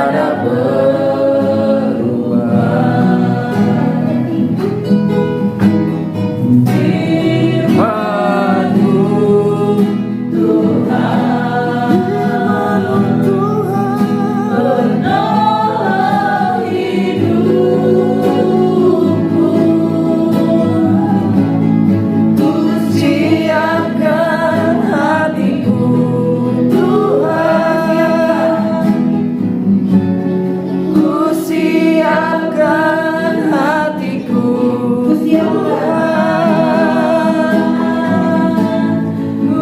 tiada berubah. Firman-Mu Tuhan, penolong hidupku. Ku siapkan hatiku Tuhan, ku siapkan hatiku Tuhan,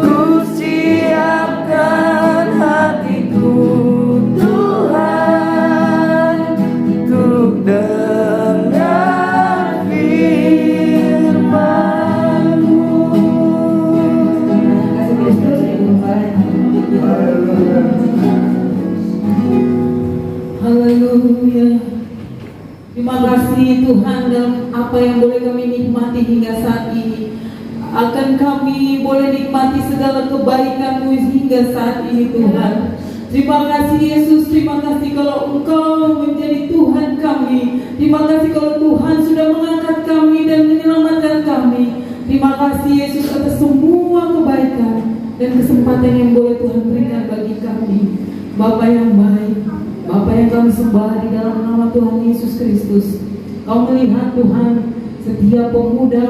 ku siapkan hatiku Tuhan, untuk dengar firman-Mu. Haleluya. Terima kasih Tuhan dalam apa yang boleh kami nikmati hingga saat ini. Akan kami boleh nikmati segala kebaikan-Mu hingga saat ini Tuhan. Terima kasih Yesus, terima kasih kalau Engkau menjadi Tuhan kami. Terima kasih kalau Tuhan sudah mengangkat kami dan menyelamatkan kami. Terima kasih Yesus atas semua kebaikan dan kesempatan yang boleh Tuhan berikan bagi kami. Bapa yang baik, Bapa yang kami sembah di dalam nama Tuhan Yesus Kristus. Kau melihat Tuhan setiap pemuda,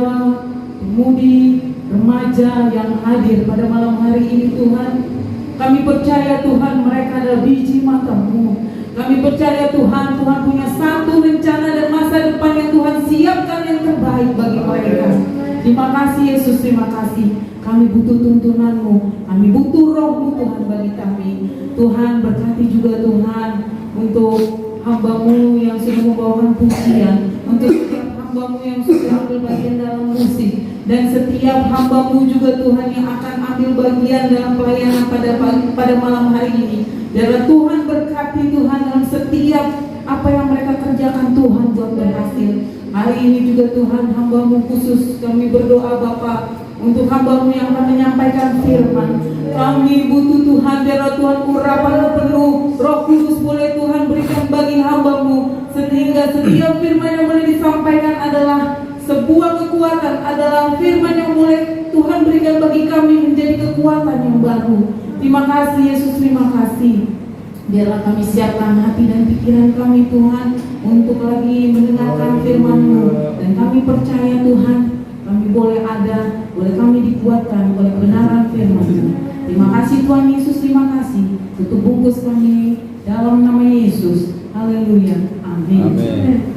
pemudi, remaja yang hadir pada malam hari ini Tuhan. Kami percaya Tuhan mereka adalah biji mata-Mu. Kami percaya Tuhan, Tuhan punya satu rencana dan masa depan yang Tuhan siapkan yang terbaik bagi mereka. Terima kasih Yesus, terima kasih. Kami butuh tuntunan-Mu, kami butuh Roh-Mu Tuhan bagi kami. Tuhan berkati juga Tuhan untuk hamba-Mu yang sudah membawakan pujian, untuk setiap hamba-Mu yang sudah ambil bagian dalam musik, dan setiap hamba-Mu juga Tuhan yang akan ambil bagian dalam pelayanan pada malam hari ini. Biarlah Tuhan berkati Tuhan dalam setiap apa yang mereka kerjakan Tuhan buat berhasil. Hari ini juga Tuhan hamba-Mu khusus kami berdoa Bapa untuk hamba-Mu yang akan menyampaikan firman. Kami butuh Tuhan, biarlah Tuhan urapan-Mu penuh, Roh Kudus boleh Tuhan berikan bagi hamba-Mu, sehingga setiap firman yang boleh disampaikan adalah sebuah kekuatan, adalah firman yang boleh Tuhan berikan bagi kami menjadi kekuatan yang baru. Terima kasih Yesus, terima kasih. Biarlah kami siapkan hati dan pikiran kami Tuhan untuk lagi mendengarkan firman-Mu, dan kami percaya Tuhan kami boleh ada, boleh kami dikuatkan oleh kebenaran firman-Mu. Terima kasih Tuhan Yesus, terima kasih. Tutup bungkus kami dalam nama Yesus. Haleluya. Amin. Amin.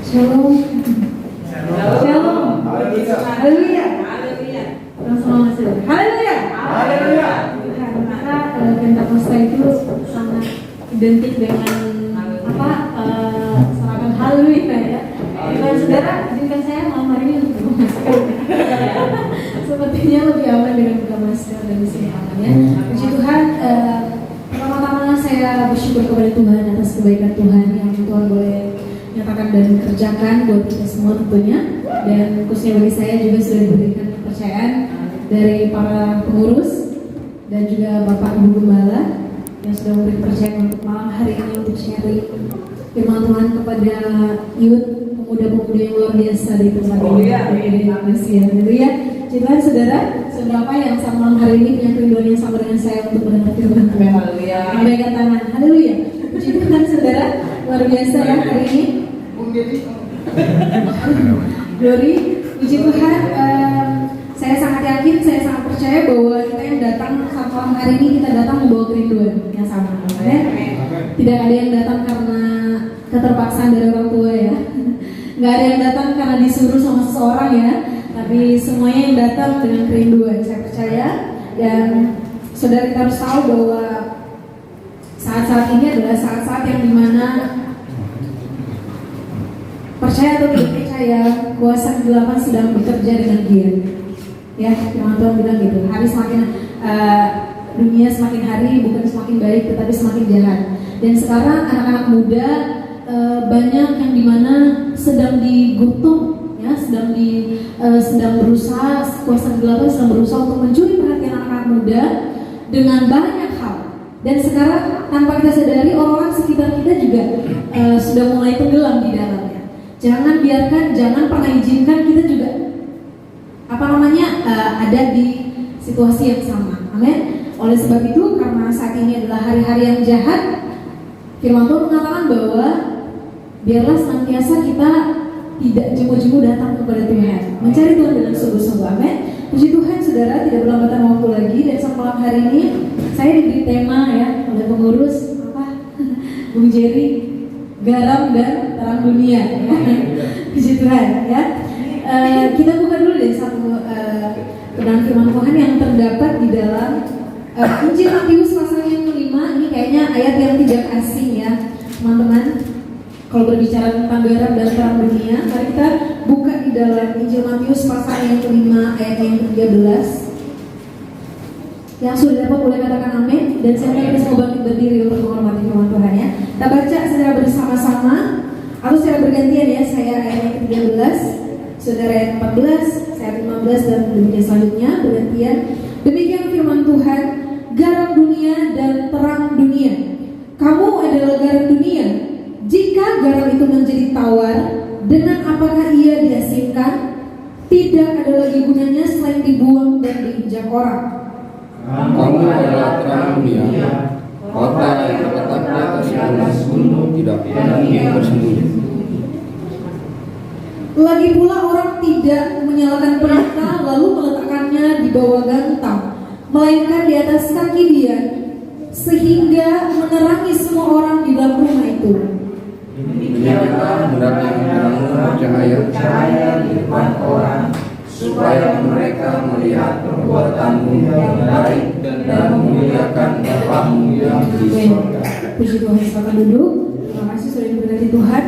Shalom. Shalom. Haleluya. Haleluya. Sama-sama. Haleluya. Haleluya. Karena Pentakosta itu sangat identik dengan serangan haleluya ya. Dan saudara, izinkan saya malam hari ini untuk buka masker. Sepertinya lebih aman dengan buka masker dan di sini aman ya. Puji Tuhan. Pertama-tama saya bersyukur kepada Tuhan atas kebaikan Tuhan yang Tuhan boleh nyatakan dan kerjakan buat kita semua tentunya, dan khususnya bagi saya juga sudah diberikan kepercayaan dari para pengurus dan juga Bapak Ibu Gembala yang sudah memberi kepercayaan untuk malam hari ini untuk sharing firman Tuhan kepada youth, pemuda-pemuda yang luar biasa di tempat ini. Terima kasih ya. Haleluya. Tuhan saudara, siapa yang sama malam hari ini punya kerinduan yang sama dengan saya untuk mendengar firman Tuhan? Haleluya. Lambaikan tangan. Haleluya. Puji Tuhan saudara, luar biasa ya hari ini. Glory, puji Tuhan. Saya sangat yakin, saya sangat percaya bahwa kita yang datang satu malam hari ini, kita datang membawa kerinduan yang sama. Ya? Tidak ada yang datang karena keterpaksaan dari orang tua ya. Nggak ada yang datang karena disuruh sama seseorang ya. Tapi semuanya yang datang dengan kerinduan, saya percaya. Dan saudara, kita harus tahu bahwa saat-saat ini adalah saat-saat yang dimana percaya atau tidak percaya, kuasa kegelapan sedang bekerja dengan dia. Ya, firman Tuhan bilang gitu. Hari semakin dunia semakin hari bukan semakin baik, tetapi semakin jahat. Dan sekarang anak-anak muda banyak yang dimana sedang digotong, ya, sedang berusaha, kuasa kegelapan sedang berusaha untuk mencuri perhatian anak-anak muda dengan banyak hal. Dan sekarang tanpa kita sadari orang-orang sekitar kita juga sudah mulai tenggelam di dalamnya. Jangan pernah izinkan kita juga ada di situasi yang sama. Amin. Oleh sebab itu, karena saat ini adalah hari-hari yang jahat, firman Tuhan mengatakan bahwa biarlah senantiasa kita tidak jemu-jemu datang kepada Tuhan, mencari Tuhan dengan sungguh-sungguh. Amin. Puji Tuhan, saudara, tidak berlambatan waktu lagi. Dan malam hari ini saya diberi tema ya oleh pengurus Bung Jerry, garam dan terang dunia. Ya. Puji Tuhan ya. Kita buka dulu deh satu kebenaran firman Tuhan yang terdapat di dalam Injil Matius pasal yang kelima. Ini kayaknya ayat yang tidak asing ya teman-teman. Kalau berbicara tentang garam dan terang dunia, mari kita buka di dalam Injil Matius pasal yang kelima ayat yang ke-13. Yang sudah dapat boleh katakan amin. Dan saya ingin semua bangkit berdiri untuk menghormati firman Tuhan ya. Kita baca secara bersama-sama atau secara bergantian ya. Saya ayat yang ke-13, saudara ayat 14, saya ayat 15 dan demikian selanjutnya bergantian. Demikian firman Tuhan, garam dunia dan terang dunia. Kamu adalah garam dunia. Jika garam itu menjadi tawar, dengan apakah ia diasinkan? Tidak ada lagi gunanya selain dibuang dan diinjak orang. Kamu adalah terang dunia. Kota yang terletak di atas gunung tidak mungkin bersembunyi. Lagi pula orang tidak menyalakan pelita lalu meletakkannya di bawah gantang, melainkan di atas kaki dia, sehingga menerangi semua orang di dalam rumah itu. Demikianlah hendaknya terangmu bercahaya di depan orang, supaya mereka melihat perbuatanmu yang baik dan memuliakan Bapamu yang di surga. Puji Tuhan, silakan duduk. Terima kasih sudah diberkati Tuhan.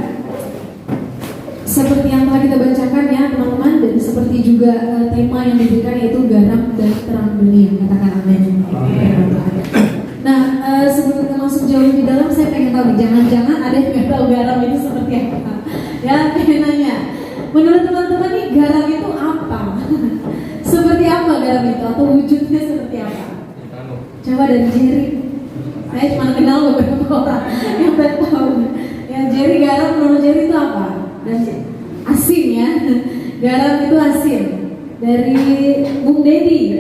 Seperti yang telah kita bacakan ya teman-teman, dan seperti juga tema yang diberikan yaitu garam dan terang dunia. Katakan amin. Nah, sebelum kita masuk jauh di dalam, saya pengen tahu, jangan-jangan ada yang nggak tahu garam itu seperti apa? Ya, pengen nanya. Menurut teman-teman nih, garam itu apa? Seperti apa garam itu? Atau wujudnya seperti apa? Coba dari Jerry. Saya cuma kenal beberapa orang yang tahu. Yang Jerry, garam menurut Jerry itu apa? Dan asin ya. Garam itu asin. Dari Bung Dedi.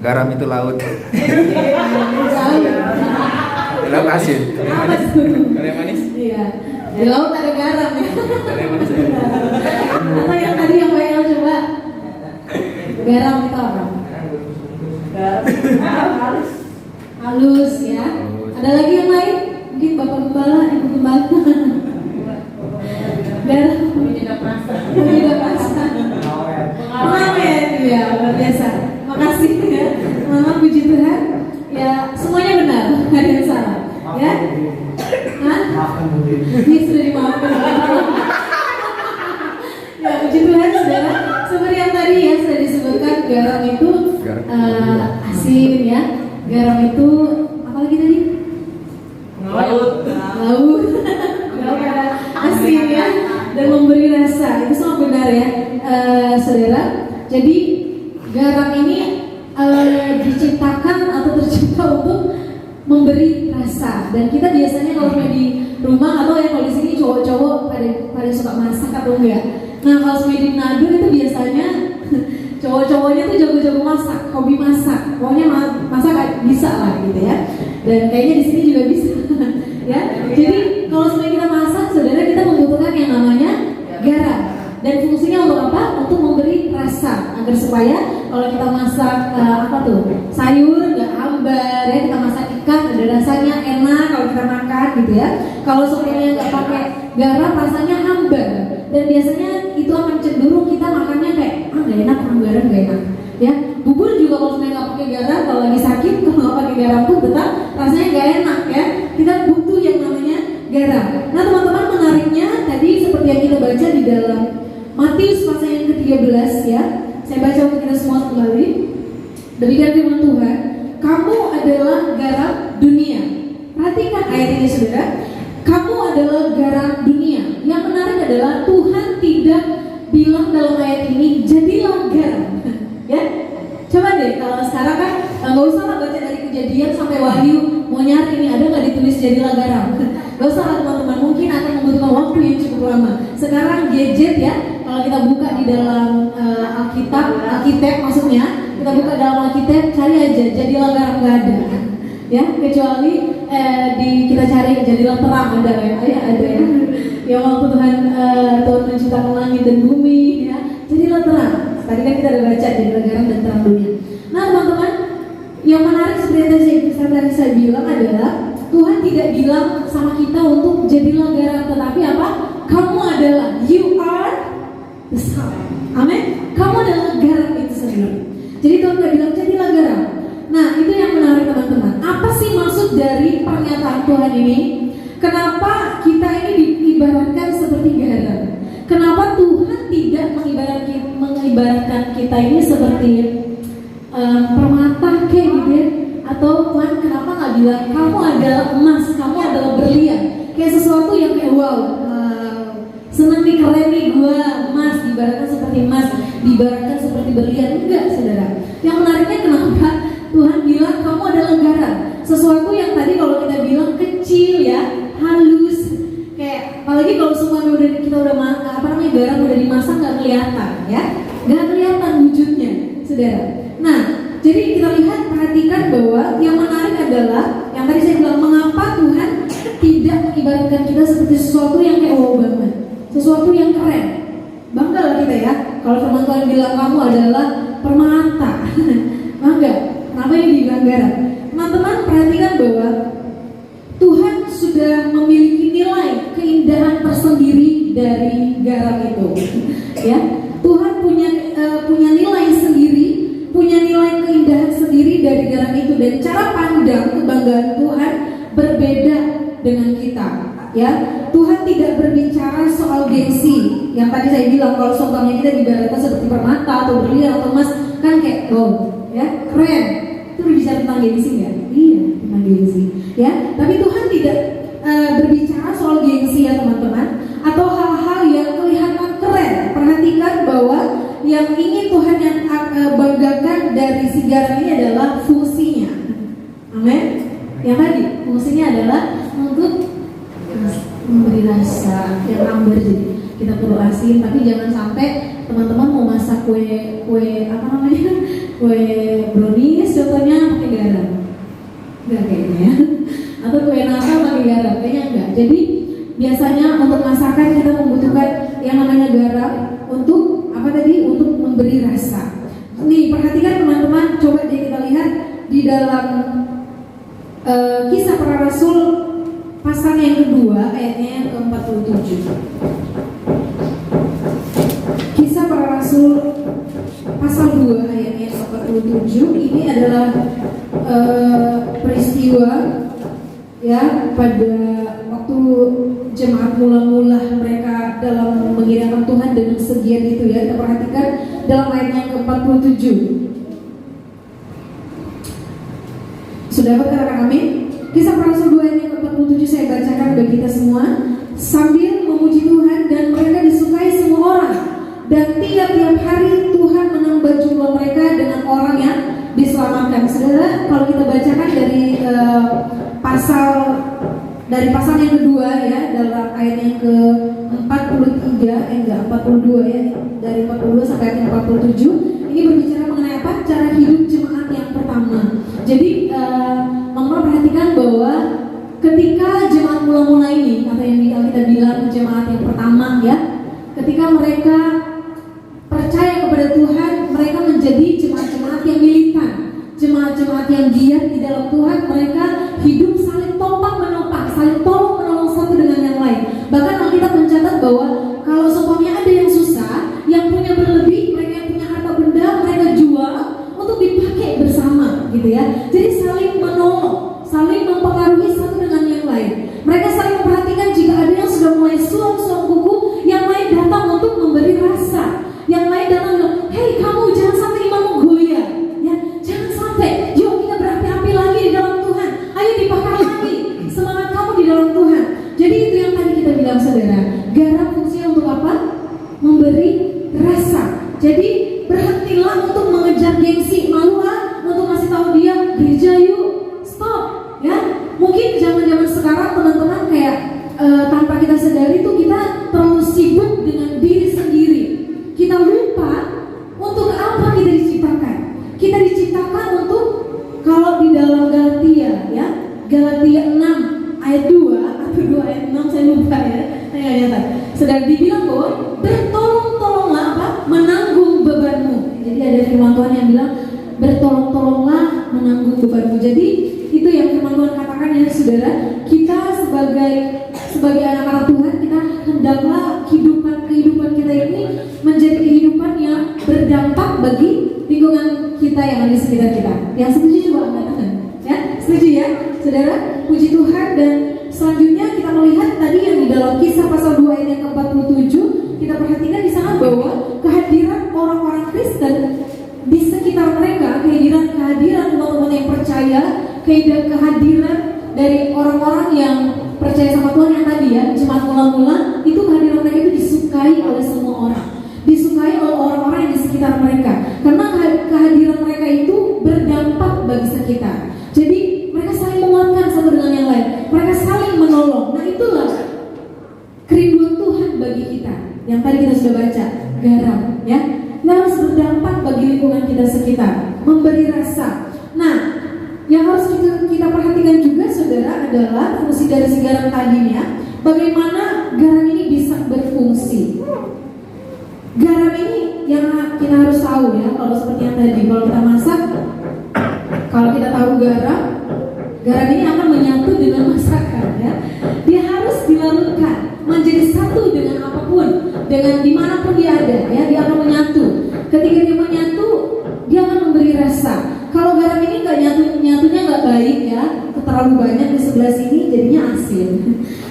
Garam itu laut. Garam asin. Apa tuh? Garam manis. Iya. Di laut ada garam ya. Garam manis. Atau yang tadi yang WL coba. Garam itu apa? Halus ya. Ada lagi yang lain? Mungkin Bapak Gembala, Ibu Gembala. Garam tidak perasa. Pengawet ya, luar biasa. Makasih ya. Mama, puji Tuhan. Ya, semuanya benar, nggak ada yang salah. Ya. Hah? Ini sudah dimaafkan. Ya, puji Tuhan, saudara. Seperti yang tadi ya sudah disebutkan, garam itu asin ya. Garam itu apa lagi tadi? Laut. Asin ya, dan memberi rasa. Itu semua benar ya, saudara. Jadi garam ini diciptakan atau tercipta untuk memberi rasa. Dan kita biasanya kalau di rumah atau yang kalau di sini cowok-cowok pada suka masak atau enggak. Nah, kalau di Manado itu biasanya cowok-cowoknya tuh jago-jago masak, hobi masak. Pokoknya masak bisa lah gitu ya. Dan kayaknya di sini juga bisa. Ya. Jadi kalau sebenarnya kita masak, saudara, kita membutuhkan yang namanya garam. Dan fungsinya untuk apa? Untuk memberi rasa, agar supaya kalau kita masak sayur nggak hambar ya, kita masak ikan ada rasanya enak kalau kita makan gitu ya. Kalau sebenarnya nggak pakai garam rasanya hambar, dan biasanya itu akan cenderung kita makannya kayak nggak enak, garam nggak enak ya. Bubur juga kalau sebenarnya nggak pakai garam, kalau lagi sakit kalau nggak pakai garam pun tetap rasanya nggak enak ya. Kita butuh yang namanya garam. Nah teman-teman, menariknya tadi seperti yang kita baca di dalam Matius pasal yang ke-13 ya. Saya baca untuk kita semua kembali. Demikian firman Tuhan, kamu adalah garam dunia. Perhatikan ayat ini saudara. kamu adalah garam dunia. Yang menarik adalah Tuhan tidak bilang dalam ayat ini jadilah garam. Ya, coba deh kalau sekarang kan nggak usah lah baca dari Kejadian sampai Wahyu, mau nyari ini ada nggak ditulis jadilah garam. Gak usah lah teman-teman, mungkin akan membutuhkan waktu yang cukup lama. Sekarang gadget ya, kalau kita buka di dalam Alkitab maksudnya, kita buka dalam Alkitab, cari aja jadilah garam, nggak ada. Ya, kecuali kita cari jadilah terang, ada ya, ada ya. Ya waktu Tuhan menciptakan langit dan bumi, ya jadilah terang. Tadi kan kita udah baca jadilah garam dan terang dunia. Nah teman-teman, yang menarik seperti yang tadi saya bilang adalah Tuhan tidak bilang sama kita untuk jadilah garam, tetapi apa? Kamu adalah, you are the salt. Amin. Kamu adalah garam itu sendiri. Jadi Tuhan tidak bilang jadilah garam. Nah itu yang menarik teman-teman. Apa sih maksud dari pernyataan Tuhan ini? Kenapa kita ini diibaratkan seperti garam? Kenapa Tuhan tidak mengibaratkan kita ini seperti permata kayak gitu ya? Atau Tuhan kenapa nggak bilang kamu adalah emas, kamu adalah berlian? Kayak sesuatu yang kayak wow, seneng nih, keren nih gua emas, diibaratkan seperti emas, diibaratkan seperti berlian. Enggak saudara. Yang menariknya kenapa Tuhan bilang kamu adalah garam? Sesuatu yang tadi kalau kita bilang kecil ya, halus, kayak apalagi kalau semuanya kita udah garam udah dimasak nggak kelihatan ya, nggak kelihatan wujudnya saudara. Nah jadi kita lihat, perhatikan bahwa yang menarik adalah yang tadi saya bilang, mengapa Tuhan tidak mengibaratkan kita seperti sesuatu yang kayak wow banget, sesuatu yang keren. Bangga lah kita ya kalau teman-teman bilang kamu adalah permata. Bangga. Kenapa ini dibilang garam? Teman-teman perhatikan bahwa Tuhan sudah memiliki nilai keindahan tersendiri dari garam itu. Ya, Tuhan punya nilai sendiri, punya nilai keindahan sendiri dari garam itu, dan cara pandang kebanggaan Tuhan berbeda dengan kita. Ya, Tuhan tidak berbicara soal gengsi. Yang tadi saya bilang kalau seumpamanya kita diibaratkan seperti permata atau berlian atau emas, kan kayak wow, ya keren. Itu berbicara tentang gengsi nggak? Iya, tentang gengsi. Ya, tapi Tuhan tidak berbicara soal gengsi ya teman-teman, atau hal-hal yang kelihatan keren. Perhatikan bahwa yang ingin Tuhan yang banggakan dari si garam ini adalah fungsinya. Amin. Yang tadi fungsinya adalah untuk memberi rasa yang amber, jadi kita perlu asin, tapi jangan sampai teman-teman mau masak kue brownies contohnya pakai garam, enggak kayaknya ya. Atau kue Natal pakai garam, kayaknya enggak. Jadi biasanya untuk masakan kita membutuhkan yang namanya garam untuk apa tadi? Untuk memberi rasa. Nih perhatikan teman-teman, coba deh kita lihat di dalam Kisah Para Rasul pasal yang kedua ayatnya yang ke-47. Kisah Para Rasul pasal 2 ayatnya yang ke-47. Ini adalah peristiwa ya pada waktu jemaat mula-mula mereka dalam mengiringkan Tuhan dengan segian itu ya. Kita perhatikan dalam ayatnya yang ke-47. Sudah berkatakan amin? Kisah Para Rasul 2 ayat yang ke-47 saya bacakan bagi kita semua. Sambil memuji Tuhan dan mereka disukai semua orang, dan tiap-tiap hari Tuhan menambah jumlah mereka dengan orang yang diselamatkan. Saudara, kalau kita bacakan dari pasal yang kedua ya, dalam ayat yang ke-43 enggak 42 ya, dari 42 sampai ayat yang 47, ini berbicara mengenai apa? Cara hidup jemaat yang pertama. Jadi teman-teman perhatikan bahwa ketika jemaat mula-mula ini, atau yang kita bilang jemaat yang pertama ya, ketika mereka percaya kepada Tuhan, mereka menjadi jemaat-jemaat yang militan, jemaat-jemaat yang giat di dalam Tuhan. Mereka hidup saling topang menopang, saling tolong menolong satu dengan yang lain. Bahkan Alkitab mencatat bahwa kalau seumpamanya ada yang susah, yang punya berlebih, mereka yang punya harta benda, mereka jual untuk dipakai bersama, gitu ya. Jadi saling menolong, saling mempengaruhi satu dengan yang lain. Mereka saling memperhatikan jika ada yang sudah mulai suam-suam kuku, yang lain datang untuk memberi rasa. Yang lain datang bilang, hei kamu jangan sampai imanmu goyah, ya jangan sampai. Yuk kita berapi-api lagi di dalam Tuhan. Ayo dibakar lagi semangat kamu di dalam Tuhan. Jadi bilang bertolong-tolonglah menanggung bebanmu. Jadi itu yang firman Tuhan katakan ya saudara, kita sebagai anak-anak Tuhan, kita hendaklah kehidupan kita ini menjadi kehidupan yang berdampak bagi lingkungan kita yang ada di sekitar kita. Yang setuju coba angkat tangan. Ya, setuju ya, saudara. Puji Tuhan. Dan selanjutnya kita melihat tadi yang di dalam Kisah pasal 2 ayat yang ke-47, kita perhatikan di sana bahwa kehadiran orang-orang Kristen di sekitar mereka, kehadiran teman-teman yang percaya, kehadiran dari orang-orang yang percaya sama Tuhan yang tadi ya, jemaat mula-mula, itu kehadiran mereka itu disukai oleh semua orang, disukai oleh orang-orang yang di sekitar mereka, karena kehadiran mereka itu berdampak bagi sekitar. Jadi mereka saling menguatkan satu dengan yang lain, mereka saling menolong. Nah itulah kerinduan Tuhan bagi kita, yang tadi kita sudah baca, garam ya, kita harus berdampak bagi lingkungan kita sekitar, memberi rasa. Nah, yang harus kita perhatikan juga saudara adalah fungsi dari si garam tadinya. Bagaimana garam ini bisa berfungsi? Garam ini yang kita harus tahu ya, kalau seperti yang tadi, kalau kita masak, kalau kita tahu garam ini akan menyatu dengan masakan ya. Dia harus dilarutkan menjadi satu dengan apapun, dengan dimanapun dia ada ya, dia akan menyatu. Ketika dia menyatu, dia akan memberi rasa. Kalau garam ini nyatunya nggak baik ya, terlalu banyak di sebelah sini jadinya asin.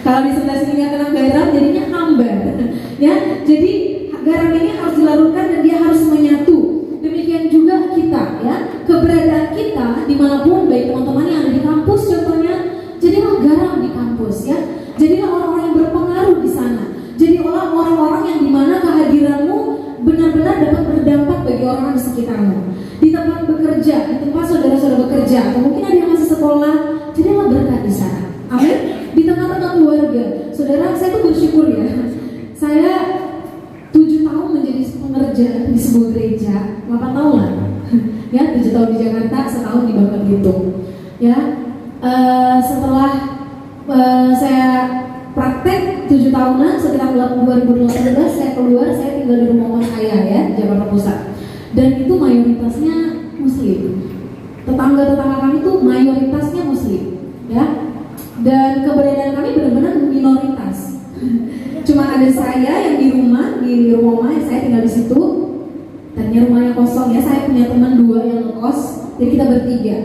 Kalau di sebelah sini nggak kena garam jadinya hambar. Ya, jadi garam ini harus dilarutkan dan dia harus menyatu. Demikian juga kita ya, keberadaan kita dimanapun, baik teman-teman yang ada di kampus contohnya, jadilah garam di kampus ya. Jadilah orang-orang yang berpengaruh di sana. Jadilah orang-orang yang dimana kehadiranmu benar-benar dapat berdampak bagi orang di sekitarmu. Di tempat bekerja, di tempat saudara-saudara bekerja, atau mungkin ada yang masih sekolah, jadilah berkat di sana. Amin. Di tengah-tengah keluarga, saudara, saya tuh bersyukur ya. Saya 7 tahun menjadi pengerja di sebuah gereja, 8 tahun lah. Ya, 7 tahun di Jakarta, setahun di Bangka Belitung. Ya, setelah saya praktek 7 tahunan, sekitar 2018 saya keluar, saya tinggal di rumah saya ya, Jakarta Pusat. Dan itu mayoritasnya Muslim. Tetangga-tetangga kami itu mayoritasnya Muslim, ya. Dan keberadaan kami benar-benar minoritas. Cuma ada saya yang di rumah saya tinggal di situ. Tadinya rumahnya kosong ya, saya punya teman 2 yang ngekos, jadi kita bertiga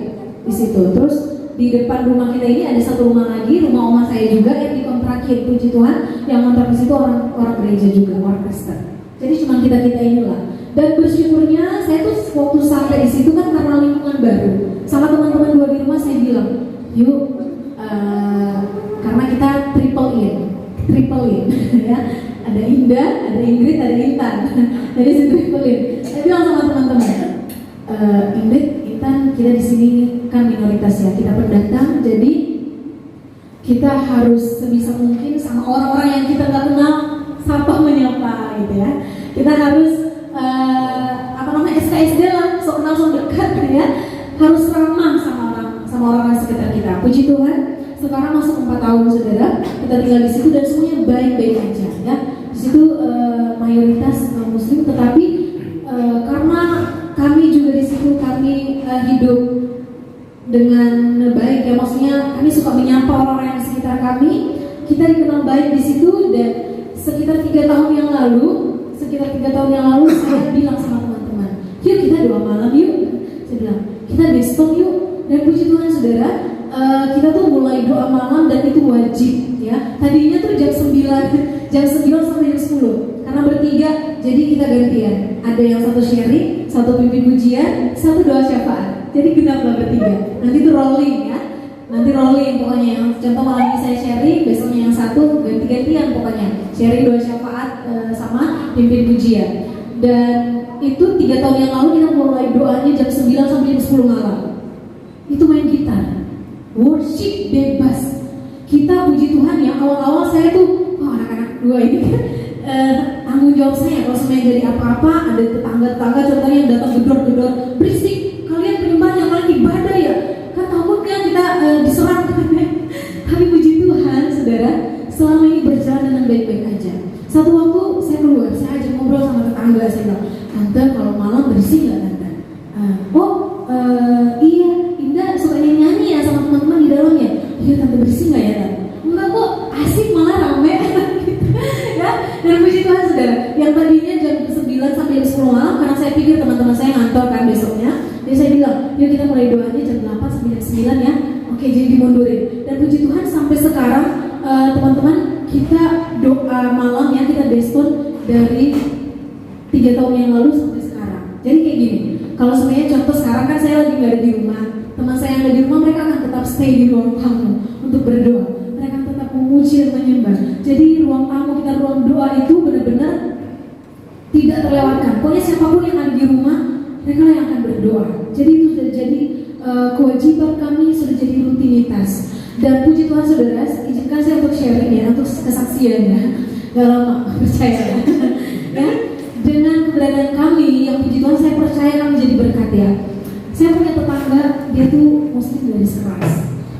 di situ. Terus di depan rumah kita ini ada satu rumah lagi, rumah oma saya juga yang dikontrakin. Puji Tuhan, yang kontrak di situ orang gereja juga, orang Kristen. Jadi cuma kita inilah. Dan bersyukurnya saya tuh waktu sampai di situ kan karena lingkungan baru. Sama teman-teman 2 di rumah saya bilang, yuk, karena kita triple in ya. Ada Indah, ada Ingrid, ada Intan. Jadi saya triple in. Saya bilang sama teman-teman, Ingrid, Intan, kita di sini kan minoritas ya, kita pendatang, jadi kita harus sebisa mungkin sama orang-orang yang kita nggak kenal, sapa menyapa gitu ya. Kita harus SKSD lah, sok kenal sok dekat ya. Harus ramah sama orang sekitar kita. Puji Tuhan, sekarang masuk 4 tahun saudara, kita tinggal di situ dan semuanya baik-baik aja ya. Di situ mayoritas Muslim, tetapi karena kami juga di situ kami hidup dengan baik ya, maksudnya kami suka menyapa orang-orang yang di sekitar kami. Kita dikenal baik di situ. Dan sekitar 3 tahun yang lalu saya bilang sama teman-teman, yuk kita doa malam yuk. Saya bilang kita besok yuk. Dan puji Tuhan saudara, kita tuh mulai doa malam dan itu wajib ya. Tadinya tuh jam 9 sampai jam 10 karena bertiga, jadi kita gantian. Ada yang satu sharing, satu pimpin pujian, satu doa syafaat. Jadi genaplah bertiga. Nanti tuh rolling ya. Nanti rolling pokoknya, yang contoh malam ini saya sharing, besoknya yang satu ganti-gantian pokoknya. Sharing doa syafaat sama pimpin pujian. Dan itu 3 tahun yang lalu kita mulai doanya jam 9 sampai jam 10 malam. Itu main gitar, worship bebas. Kita puji Tuhan ya, awal-awal saya tuh, anak-anak 2 ini kan tanggung jawab saya. Kalau semuanya jadi apa-apa, ada tetangga-tetangga contohnya yang datang gedor-gedor, berisik, kalian penyembahan yang lagi ibadah ya. Kan takutnya kita diserang. Tapi puji Tuhan saudara, selama ini berjalan dengan baik-baik aja. Satu waktu saya keluar, saya ajak ngobrol sama tetangga, saya bilang, tante kalau malam bersih nggak tante? oh iya Indah suka nyanyi ya sama teman-teman di dalamnya. Iya tante bersih nggak ya tante? Enggak kok, asik malah rame gitu. Ya, dan puji Tuhan saudara, yang tadinya jam 9 sampai jam 10 malam karena saya pikir teman-teman saya ngantor kan besoknya, jadi saya bilang, yuk kita mulai doanya jam 8 sampai jam 9 ya. Oke, jadi dimundurin. Dan puji Tuhan sampai sekarang teman-teman kita doa malam ya, kita bespon dari 3 tahun yang lalu sampai sekarang. Jadi kayak gini, kalau sebenarnya contoh sekarang kan saya lagi nggak ada di rumah, teman saya yang ada di rumah mereka akan tetap stay di ruang tamu untuk berdoa. Mereka akan tetap memuji dan menyembah. Jadi ruang tamu kita, ruang doa itu benar-benar tidak terlewatkan. Pokoknya siapapun yang ada di rumah, mereka yang akan berdoa. Jadi itu sudah jadi kewajiban kami, sudah jadi rutinitas. Dan puji Tuhan saudara, izinkan saya untuk sharing ya, untuk kesaksian ya. Gak lama, percaya ya. Ya, dengan keberadaan kami yang puji Tuhan saya percaya kami jadi berkat ya. Saya punya tetangga, dia tuh muslim dari keras.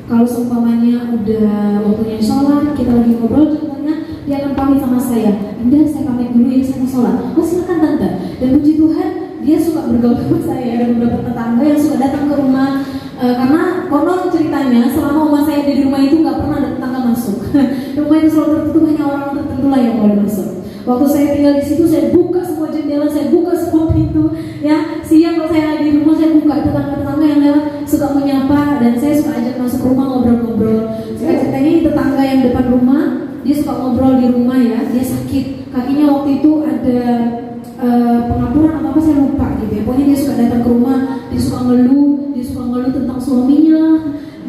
Kalau seumpamanya udah waktunya sholat, kita lagi ngobrol contohnya, dia akan pamit sama saya. Indah, saya pamit dulu ya, saya mau sholat. Oh silakan tante. Dan puji Tuhan, dia suka bergaul sama saya dan beberapa tetangga yang suka datang ke rumah. Karena konon ceritanya selama rumah saya ada di rumah itu nggak pernah ada tetangga masuk. Rumah itu selalu tertutup, hanya orang tertentu lah yang boleh masuk. Waktu saya tinggal di situ, saya buka semua jendela, saya buka semua pintu. Ya, siang kalau saya di rumah saya buka, tetangga-tetangga yang lewat suka menyapa dan saya suka ajak masuk rumah ngobrol-ngobrol. Saya ceritanya tetangga yang depan rumah, dia suka ngobrol di rumah ya, dia sakit kakinya waktu itu ada pengapuran atau apa saya lupa gitu ya. Pokoknya dia suka datang ke rumah, dia suka ngeluh tentang suaminya.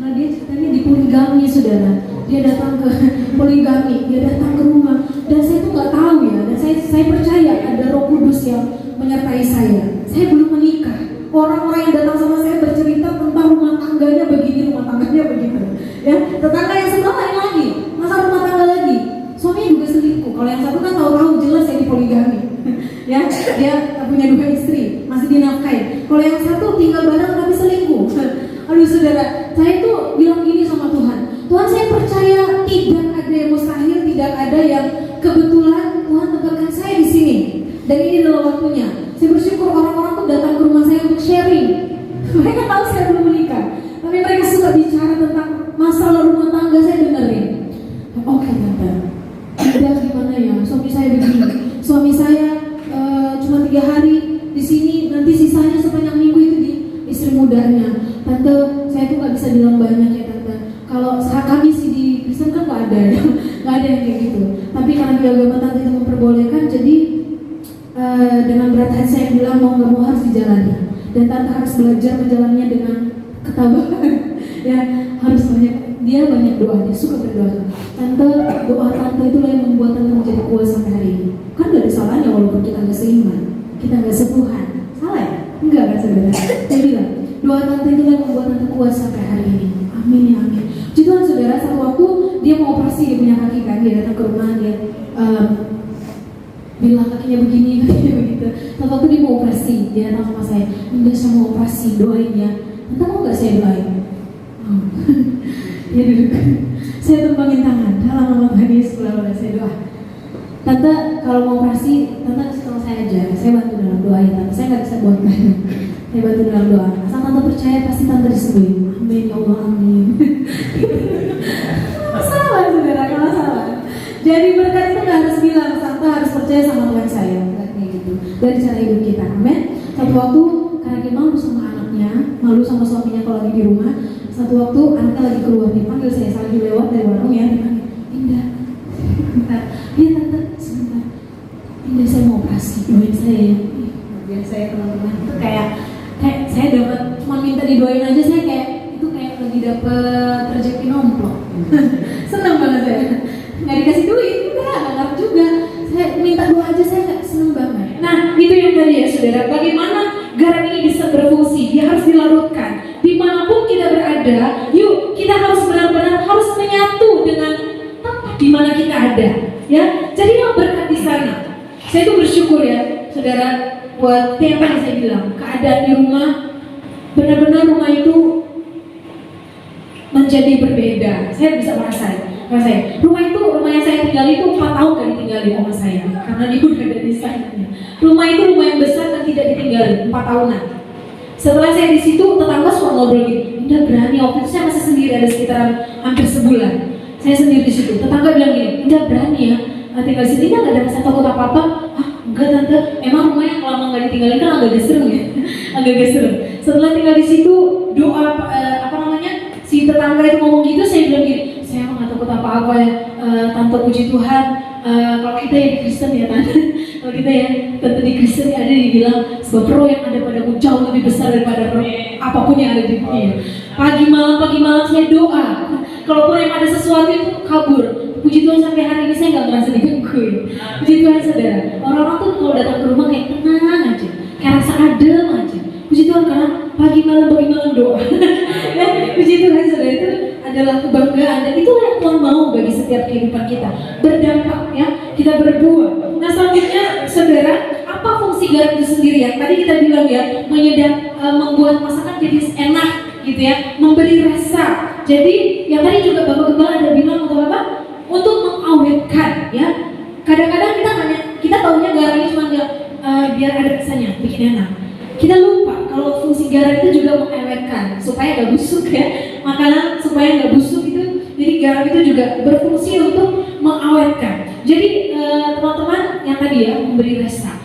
Nah dia ceritanya di poligami saudara. Dia datang ke poligami, dia datang ke rumah. Dan saya tuh nggak tahu ya. Dan saya percaya ada Roh Kudus yang menyertai saya. Saya belum menikah. Orang-orang yang datang sama saya bercerita tentang rumah tangganya begini, rumah tangganya begitu. Ya, tetangga yang sebelah lain lagi, masa rumah tangga lagi. Suaminya juga selingkuh. Kalau yang satu kan tahu-tahu jelas ya di poligami. Ya, dia punya 2 istri, masih dinafkahi. Kalau yang satu tinggal bareng tapi selingkuh. Aduh saudara, saya tuh bilang gini sama Tuhan. Tuhan, saya percaya tidak ada yang mustahil, tidak ada yang kebetulan Tuhan tempatkan saya di sini. Dan ini adalah waktunya. Saya bersyukur orang-orang tuh datang ke rumah saya untuk sharing. Mereka tahu saya belum menikah, tapi mereka suka bicara tentang masalah rumah tangga, saya dengerin. Oke tante, udah gimana ya? Suami saya begini. Suami saya cuma 3 hari di sini, nanti sisanya sepanjang minggu itu di istri mudanya. Tante, saya tuh nggak bisa bilang banyak ya tante. Kalau kami sih di Kristen kan nggak ada ya, nggak ada yang kayak gitu. Tapi karena di agama tante itu memperbolehkan, jadi dengan berat hati saya bilang mau nggak mau harus dijalani. Dan tante harus belajar menjalannya dengan ketabahan. Ya harus banyak doa, dia suka berdoa. Tante, doa tante itulah yang membuat tante menjadi kuat sampai hari ini. Kan gak ada salahnya walaupun kita gak seiman, kita gak setuhan. Salah ya? Enggak kan saudara? Saya bilang, doa tante itulah yang membuat tante kuat sampai hari ini. Amin ya amin. Jadi Tuhan saudara, satu waktu dia mau operasi, dia punya kaki kan, dia datang ke rumah, dia bilang kakinya begini, kakinya begitu. Satu waktu dia mau operasi, dia datang sama saya, Indah saya mau operasi, doain ya. Tante mau gak saya doain? Dia duduk, saya tumpangin tangan, dalam nama Tuhan Yesus saya doa. Tante kalau mau operasi, tante kasih tahu saya aja, saya bantu dalam doa ya tante. Saya nggak bisa buat banyak, saya bantu dalam doa. Asal tante percaya pasti tante disembuhin. Amin ya Allah, amin. Salah saudara, kalau salah. Jadi berkat itu nggak harus bilang, tante harus percaya sama Tuhan saya, kayak gitu. Dari cara hidup kita, amin. Satu waktu karena dia malu sama anaknya, malu sama suaminya kalau lagi di rumah. Satu waktu anaknya lagi keluar, dia panggil saya lagi lewat dari warung ya, dia panggil, Indah, sebentar, iya tante, sebentar, Indah saya mau operasi, doain saya ya. Biar saya teman-teman itu kayak saya dapat cuma minta didoain aja, saya kayak itu kayak lagi dapat rezeki nomplok. Senang banget saya, nggak dikasih duit, nggak ngerti juga, saya minta doa aja saya nggak seneng banget. Nah itu yang tadi ya saudara, bagaimana garam ini bisa berfungsi, dia harus dilarutkan. Dimanapun kita berada, yuk kita harus benar-benar harus menyatu dengan tempat di mana kita ada, ya. Jadi yang berkat di sana. Saya tuh bersyukur ya, saudara, buat yang tadi saya bilang, keadaan di rumah, benar-benar rumah itu menjadi berbeda. Saya bisa merasain. Rumah yang saya tinggal itu 4 tahun gak ditinggali sama saya, karena dia udah ada di sana. Rumah itu rumah yang besar dan tidak ditinggali 4 tahunan. Setelah saya di situ, tetangga suka ngobrol gini, Indah berani. Waktu itu saya masih sendiri, ada sekitaran hampir sebulan. Saya sendiri di situ. Tetangga bilang gini, Indah berani ya, tinggal di sini. Indah nggak ada rasa takut apa-apa. Hah, enggak tante. Emang rumahnya kalau lama nggak ditinggalin kan agak serem ya, agak serem. Setelah tinggal di situ, doa si tetangga itu ngomong gitu, saya bilang gini, saya emang nggak takut apa-apa ya, tante, puji Tuhan. Kalau kita ya di Kristen ya tante, kalau kita ya tante di Kristen ada dibilang sebab roh yang ada padamu jauh lebih besar daripada roh apapun yang ada di dunia. Pagi malam saya doa. Kalaupun yang ada sesuatu itu kabur. Puji Tuhan sampai hari ini saya nggak merasa digangguin. Puji Tuhan saudara. Orang-orang tuh kalau datang ke rumah kayak tenang aja, kayak rasa adem aja. Puji Tuhan karena pagi malam doa. Ya, puji Tuhan saudara, itu adalah kebanggaan dan itulah yang Tuhan mau bagi setiap kehidupan kita, berdampak ya, kita berbuah. Nah selanjutnya saudara, apa fungsi garam itu sendiri ya? Tadi kita bilang ya, membuat masakan jadi enak gitu ya, memberi rasa. Jadi yang tadi juga Bapak Gembala ada bilang untuk apa? Untuk mengawetkan ya. Kadang-kadang kita tahunya garam ini cuma biar ada rasanya, bikin enak. Kita lupa kalau fungsi garam itu juga mengawetkan supaya nggak busuk ya, makanan supaya nggak busuk itu. Jadi garam itu juga berfungsi untuk mengawetkan. Jadi teman-teman yang tadi ya, memberi rasa.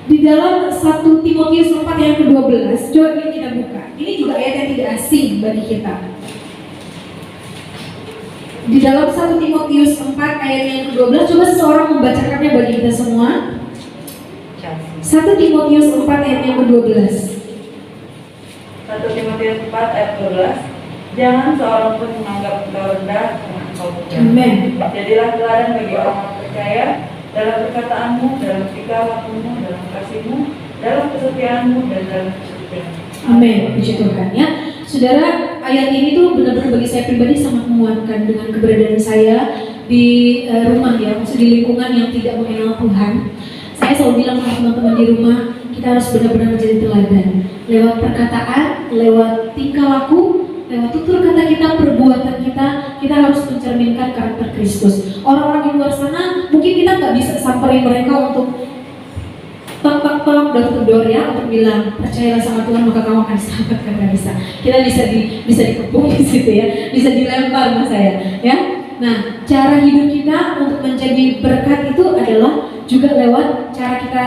Di dalam 1 Timotius 4 yang ke-12, coba kita buka. Ini juga ayat yang tidak asing bagi kita. Di dalam 1 Timotius 4 ayat yang ke-12, coba seseorang membacakannya bagi kita semua. 1 Timotius 4 ayat yang ke-12. 1 Timotius 4 ayat 12. Jangan seorang pun menganggap engkau rendah karena engkau muda. Amen. Jadilah teladan bagi orang percaya dalam perkataanmu, dalam tingkah lakumu, dalam kasihmu, dalam kesetiaanmu, dan dalam kesucianmu. Amin. Puji Tuhan ya. Saudara, ayat ini tuh benar-benar bagi saya pribadi sangat menguatkan dengan keberadaan saya di rumah ya, maksud di lingkungan yang tidak mengenal Tuhan. Saya selalu bilang sama teman-teman di rumah, kita harus benar-benar menjadi teladan lewat perkataan, lewat tingkah laku, lewat tutur kata kita, perbuatan kita harus mencerminkan karakter Kristus. Orang-orang di luar sana mungkin kita nggak bisa samperin mereka untuk door to door ya, untuk bilang percayalah sama Tuhan maka kamu akan diselamatkan. Nggak bisa. Kita bisa dikepung di situ ya, bisa dilempar mas saya ya. Nah, cara hidup kita untuk menjadi berkat itu adalah juga lewat cara kita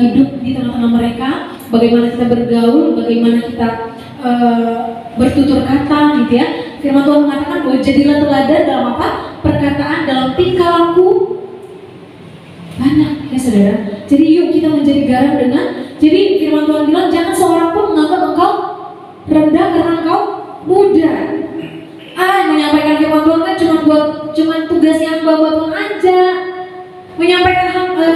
hidup di tengah-tengah mereka, bagaimana kita bergaul, bagaimana kita bertutur kata gitu ya. Firman Tuhan mengatakan bahwa jadilah teladan dalam apa? Perkataan, dalam tingkah laku. Banyak ya saudara. Jadi yuk kita menjadi garam dengan, jadi firman Tuhan bilang jangan seorang pun menganggap engkau rendah karena engkau muda. Menyampaikan firman Tuhan kan cuma tugas yang buat Tuhan aja. Menyampaikan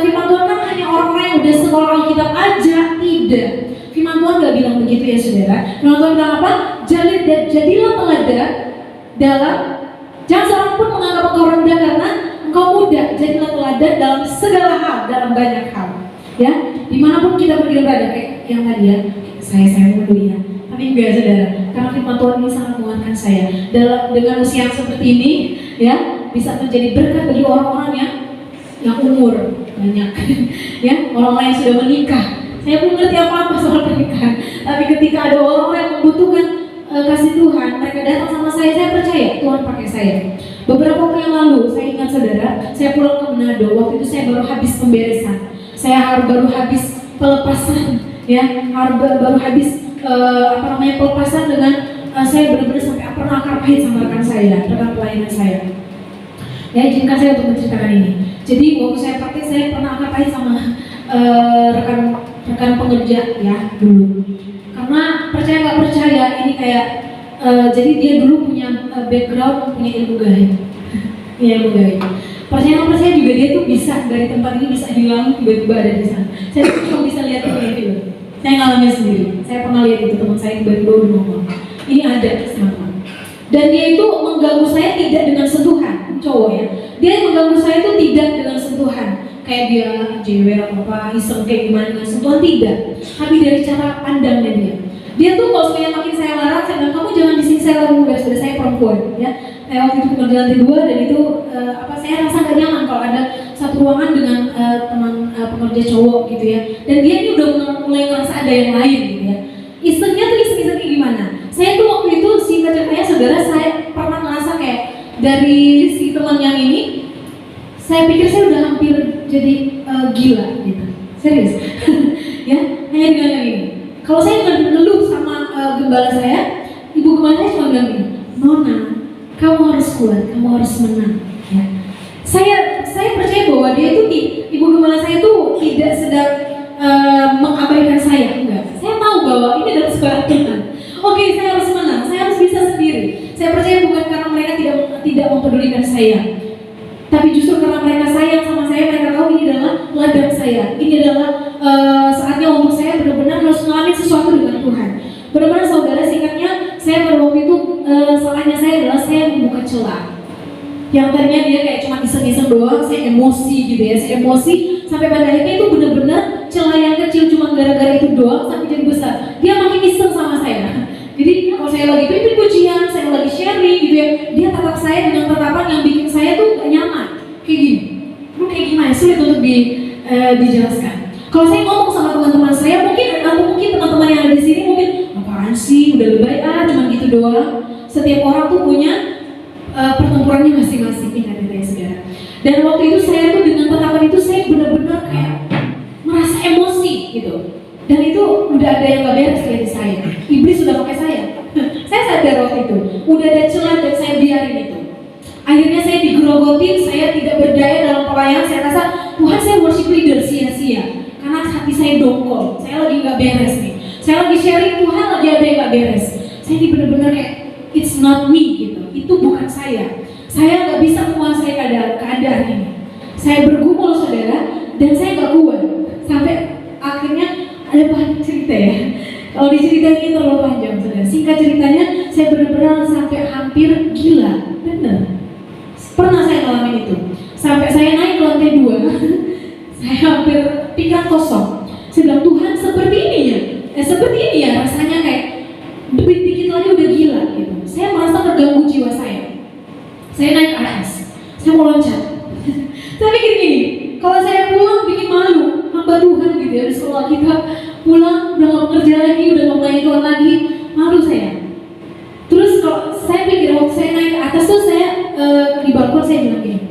firman Tuhan kan hanya orang-orang yang udah sekolah Alkitab aja. Tidak. Firman Tuhan gak bilang begitu ya saudara. Firman Tuhan bilang apa? Jadilah teladan dalam, jangan seorang pun menganggap engkau rendah karena engkau muda. Jadilah teladan dalam segala hal, dalam banyak hal. Ya, dimanapun kita berada, kayak yang tadi ya, saya dulu ya. Tapi enggak saudara, karena firman Tuhan ini sangat menguatkan saya. Dengan usia yang seperti ini, ya, bisa menjadi berkat bagi orang-orang yang umur banyak, ya, orang-orang yang sudah menikah. Saya belum ngerti apa-apa soal pernikahan, tapi ketika ada orang-orang yang membutuhkan kasih Tuhan, mereka datang sama saya percaya Tuhan pakai saya. Beberapa waktu yang lalu, saya ingat saudara, saya pulang ke Manado. Waktu itu saya baru habis pemberesan, saya baru habis pelepasan, ya, baru habis pelepasan dengan saya benar-benar sampai pernah akar pahit sama rekan pelayanan saya. Ya, izinkan saya untuk menceritakan ini. Jadi waktu saya praktik, saya pernah akar pahit sama rekan pengerja ya dulu. Karena percaya nggak percaya ini kayak jadi dia dulu punya background, punya ilmu gaib. Ilmu gaib. Percaya nggak percaya juga dia tuh bisa dari tempat ini bisa hilang tiba-tiba ada di sana. Saya cuma bisa lihat itu. Saya ngalamin sendiri. Saya pernah lihat itu teman saya tiba-tiba udah ngomong. Ini ada teman-teman. Dan dia itu mengganggu saya tidak dengan sentuhan, cowok ya. Dia mengganggu saya itu tidak dengan sentuhan. Kayak dia jewer apa iseng kayak gimana dengan sentuhan, tidak. Tapi dari cara pandangnya dia. Dia tuh kalau sebenarnya makin saya larang, saya bilang kamu jangan di sini, saya larang guys, sudah saya perempuan ya. Waktu itu kerja lantai 2 dan itu saya rasa gak nyaman kalau ada satu ruangan dengan teman pekerja cowok gitu ya. Dan dia ini udah mulai ngerasa ada yang lain gitu ya. Isengnya saudara, saya pernah ngerasa kayak dari si teman yang ini, saya pikir saya udah hampir jadi gila gitu, serius. Ya, hanya dengan yang ini. Kalau saya ngeluh sama gembala saya, ibu gembala saya cuma bilang gini, Nona, kamu harus kuat, kamu harus menang. Ya. Saya percaya bahwa dia itu, ibu gembala saya itu tidak sedang mengabaikan saya, enggak. Saya tahu bahwa ini adalah sebuah Tuhan. Oke, saya harus menang, saya harus bisa sendiri. Saya percaya bukan karena mereka tidak mempedulikan saya, tapi justru karena mereka sayang sama saya, mereka tahu ini adalah ladang saya. Ini adalah saatnya untuk saya benar-benar harus mengalami sesuatu dengan Tuhan. Benar-benar saudara, singkatnya saya pada waktu itu salahnya saya adalah saya membuka celah. Yang tadinya dia kayak cuma iseng-iseng doang, saya emosi gitu ya, saya emosi sampai pada akhirnya itu benar-benar celah yang kecil cuma gara-gara itu doang sampai jadi besar. Dia makin iseng sama saya. Jadi kalau saya lagi pimpin pujian, saya lagi sharing gitu ya, dia tatap saya dengan tatapan yang bikin saya tuh gak nyaman. Kayak gini, lu kayak gimana? Sulit untuk dijelaskan. Kalau saya ngomong sama teman-teman saya, mungkin teman-teman yang ada di sini mungkin apaan sih, udah lebay cuma gitu doang. Setiap orang tuh punya pertempurannya masing-masing, ingat ya saudara. Dan waktu itu saya tuh dengan tatapan itu saya benar-benar kayak merasa emosi gitu. Dan itu udah ada yang gak beres dari saya. Iblis sudah pakai saya. Saya sadar waktu itu, udah ada celah dan saya biarin itu. Akhirnya saya digerogotin, saya tidak berdaya dalam pelayanan. Saya rasa Tuhan, saya worship leader sia-sia karena hati saya dongkol. Saya lagi gak beres nih. Saya lagi sharing, Tuhan lagi ada yang gak beres. Saya ini benar-benar kayak it's not me gitu. Itu bukan saya. Saya gak bisa menguasai keadaan ini. Saya bergumul saudara, dan saya gak kuat. Sampai akhirnya ada banyak cerita ya. Kalau diceritain terlalu panjang saudara. Singkat ceritanya, saya benar-benar sampai hampir gila. Bener. Pernah saya ngalamin itu. Sampai saya naik ke lantai 2, saya hampir pikiran kosong. Saya bilang, Tuhan seperti ini ya. Seperti ini ya rasanya, kayak dikit lagi udah gila gitu. Saya merasa terganggu jiwa saya. Saya naik ke atas, saya mau loncat. Saya pikir gini, kalau saya pulang bikin malu, hamba Tuhan gitu ya, di sekolah kita pulang udah gak bekerja lagi, udah gak melayani Tuhan lagi, malu saya. Terus kalau saya pikir waktu saya naik ke atas tuh saya di balkon saya bilang gini,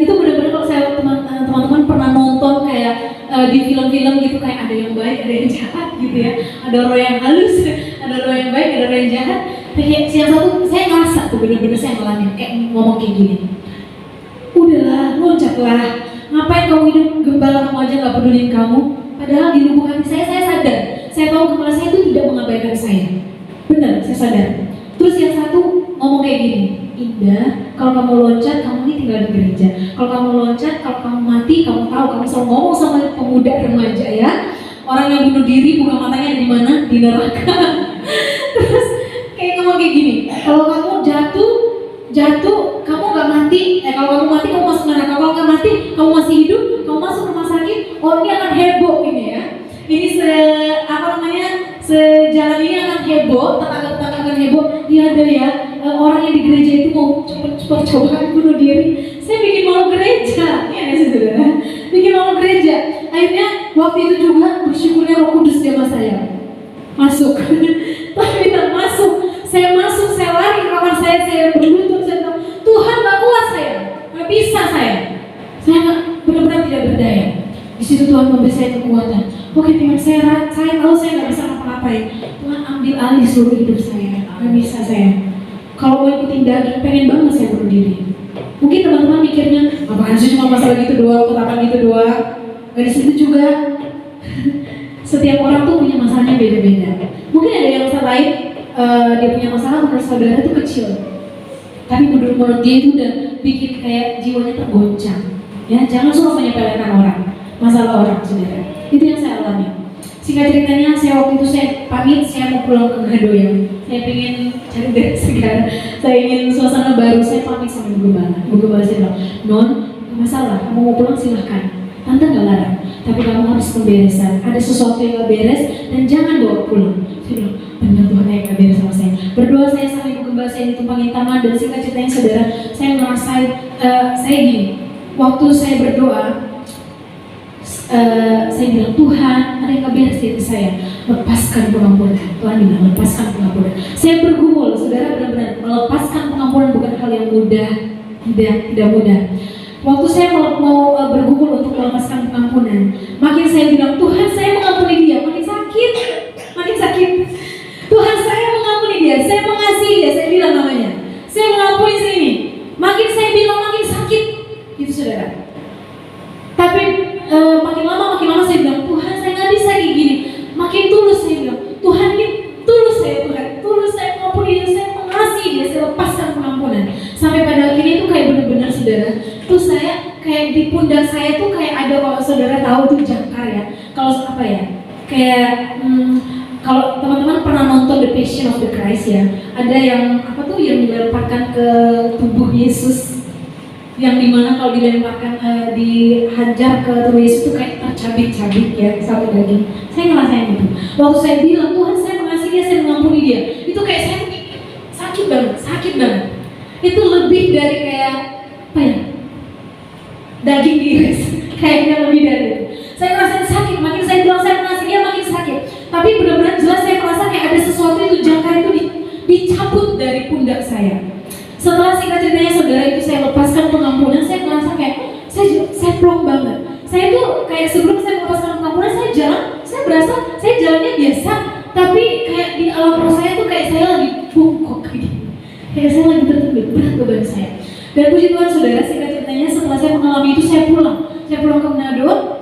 itu benar-benar kalau saya teman-teman pernah nonton kayak di film-film gitu, kayak ada yang baik, ada yang jahat gitu ya, ada roh yang halus, ada roh yang baik, ada roh yang jahat. Kayak yang satu saya ngerasa tuh benar-benar saya ngalamin kayak ngomong kayak gini, udahlah loncatlah, ngapain kamu hidup, gembala kamu aja gak pedulin kamu. Padahal di lubuk hati saya sadar, saya tahu gembala saya itu tidak mengabaikan saya. Benar, saya sadar. Terus yang satu ngomong kayak gini, Indah, kalau kamu loncat, kamu ini tinggal di gereja. Kalau kamu loncat, kalau kamu mati, kamu tahu, kamu selalu ngomong sama pemuda remaja ya. Orang yang bunuh diri, buka matanya di mana? Di neraka. Terus kayak ngomong kayak gini, kalau kamu jatuh, kamu gak mati. Kalau kamu mati, kamu masuk neraka. Kalau gak mati, kamu masih hidup, kamu masuk rumah sakit. Oh, ini akan heboh ini ya. Ini sejalan ini akan heboh, tetangga-tetangga akan heboh. Iya ada ya, orang yang di gereja itu mau coba bunuh diri. Saya bikin malu gereja, ya sih saudara, bikin malu gereja. Akhirnya waktu itu juga bersyukurnya Roh Kudus di sama saya masuk. Tapi tidak masuk, saya lari ke kamar saya berlutut, saya bilang, Tuhan gak kuat saya, gak bisa saya benar-benar tidak berdaya. Di situ Tuhan memberi saya kekuatan. Oke Tuhan, saya tahu saya nggak bisa ngapa-ngapain. Tuhan ambil alih seluruh hidup saya, nggak bisa saya. Kalau mau ikutin daging, pengen banget saya bunuh diri. Mungkin teman-teman mikirnya, apaan sih cuma masalah gitu doang, tetapan gitu doang. Gak di situ juga. Setiap orang tuh punya masalahnya beda-beda. Mungkin ada yang masalah lain, dia punya masalah menurut saudara itu kecil. Tapi menurut dia itu udah bikin kayak jiwanya tergoncang. Ya, jangan suka menyepelekan orang, masalah orang saudara. Itu yang saya alami. Singkat ceritanya, saya waktu itu saya pamit, saya mau pulang ke Gadoyang. Saya pengen cari udara segar, saya ingin suasana baru. Saya pamit sama Ibu Gembala saya bilang, Non, masalah, kamu mau pulang silahkan. Tante nggak larang, tapi kamu harus pemberesan. Ada sesuatu yang nggak beres dan jangan bawa pulang. Saya bilang, benar Tuhan yang nggak beres sama saya. Berdoa saya sama Ibu Gembala saya ditumpangin tangan, dan singkat ceritanya saudara, saya ngerasain saya gini. Waktu saya berdoa, saya bilang, Tuhan ada yang gak beres di saya, lepaskan pengampunan. Tuhan bilang lepaskan pengampunan. Saya bergumul, saudara, benar-benar melepaskan pengampunan bukan hal yang mudah, tidak mudah. Waktu saya mau bergumul untuk melepaskan pengampunan, makin saya bilang, Tuhan saya mengampuni dia, makin sakit. Tuhan saya mengampuni dia, saya mengasihi dia, saya bilang namanya, saya mengampuni sini. Makin saya bilang makin sakit, gitu saudara. Tapi makin lama saya bilang, Tuhan saya nggak bisa kayak gini. Makin tulus saya bilang, Tuhan ini tulus saya mengampuni dia, saya mengasihi dia, saya lepaskan pengampunan. Sampai pada akhirnya itu kayak benar-benar saudara, tuh saya kayak di pundak saya tuh kayak ada, kalau saudara tahu tuh jangkar ya, kalau apa ya, kayak kalau teman-teman pernah nonton The Passion of the Christ ya, ada yang apa tuh yang dilemparkan ke tubuh Yesus, yang dimana kalau dilemparkan dihajar ke tubuh Yesus itu kayak tercabik-cabik ya sampai daging. Saya ngerasain itu. Waktu saya bilang, Tuhan saya mengasihi dia, saya mengampuni dia, itu kayak saya sakit banget. Itu lebih dari kayak apa ya? Daging diiris, kayaknya lebih dari itu. Saya ngerasain sakit, makin saya bilang saya mengasihi dia makin sakit. Tapi benar-benar jelas saya merasa kayak ada sesuatu itu, jangkar itu dicabut dari pundak saya. Setelah singkat ceritanya saudara, itu saya lepaskan pengampunan, saya merasa kayak saya plong banget. Saya tuh kayak sebelum saya melepaskan pengampunan, saya berasa saya jalannya biasa, tapi kayak di alam roh saya tuh kayak saya lagi bungkuk kayak saya lagi tertunduk, berat beban saya. Dan puji Tuhan saudara, singkat ceritanya setelah saya mengalami itu saya pulang ke Manado.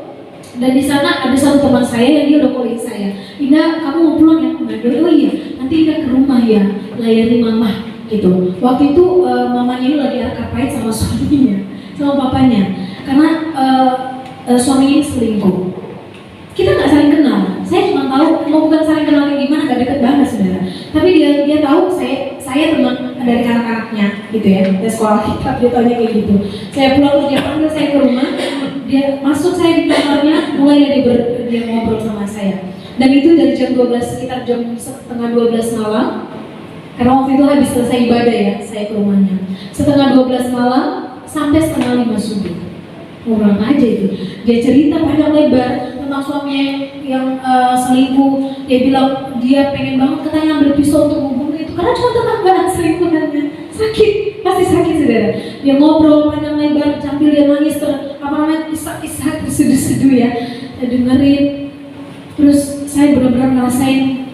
Dan di sana ada satu teman saya yang dia udah calling saya, Ina kamu mau pulang ya ke Manado? Oh iya, nanti Ina ke rumah ya, layani mama gitu. Waktu itu mamanya ini lagi arkapait sama suaminya, sama papanya, karena suaminya ini selingkuh. Kita nggak saling kenal, saya cuma tahu, mau bukan saling kenal kayak gimana, nggak deket banget saudara. Tapi dia tahu saya teman dari anak-anaknya gitu ya, dari sekolah kita, dia tanya kayak gitu. Saya pulang terus dia panggil saya ke rumah, dia masuk saya di kamarnya, mulai dia ngobrol sama saya. Dan itu dari jam 12, sekitar jam setengah 12 malam, karena waktu itu habis selesai ibadah ya, saya ke rumahnya. Setengah 12 malam sampai setengah 5 subuh. Ngobrol aja itu. Dia cerita panjang lebar tentang suaminya yang selingkuh. Dia bilang dia pengen banget katanya ambil pisau untuk membunuh itu, karena cuma tetanggaan selingkuhannya. Pasti sakit saudara. Dia ngobrol panjang lebar sambil dia nangis kisah-kisah terseduh-seduh ya. Saya dengerin. Terus saya benar-benar ngerasain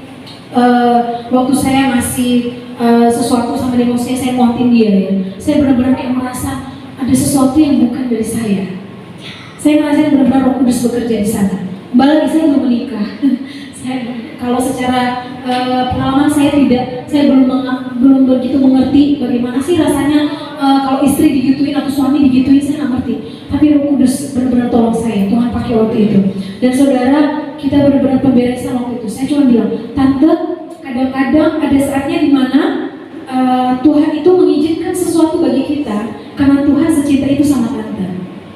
waktu saya ngasih sesuatu sama dia, maksudnya saya nguatin dia ya. Saya benar-benar kayak merasa ada sesuatu yang bukan dari saya. Saya ngerasain benar-benar Roh Kudus bekerja di sana. Kembali lagi saya belum menikah. Kalau secara pengalaman saya belum begitu mengerti bagaimana sih rasanya kalau istri digituin atau suami digituin, saya nggak ngerti. Tapi Roh Kudus benar-benar tolong saya, Tuhan pakai waktu itu. Dan saudara, kita benar-benar pemberesan waktu itu. Saya cuma bilang, Tante, kadang-kadang ada saatnya di mana Tuhan itu mengizinkan sesuatu bagi kita karena Tuhan secinta itu sama Tante.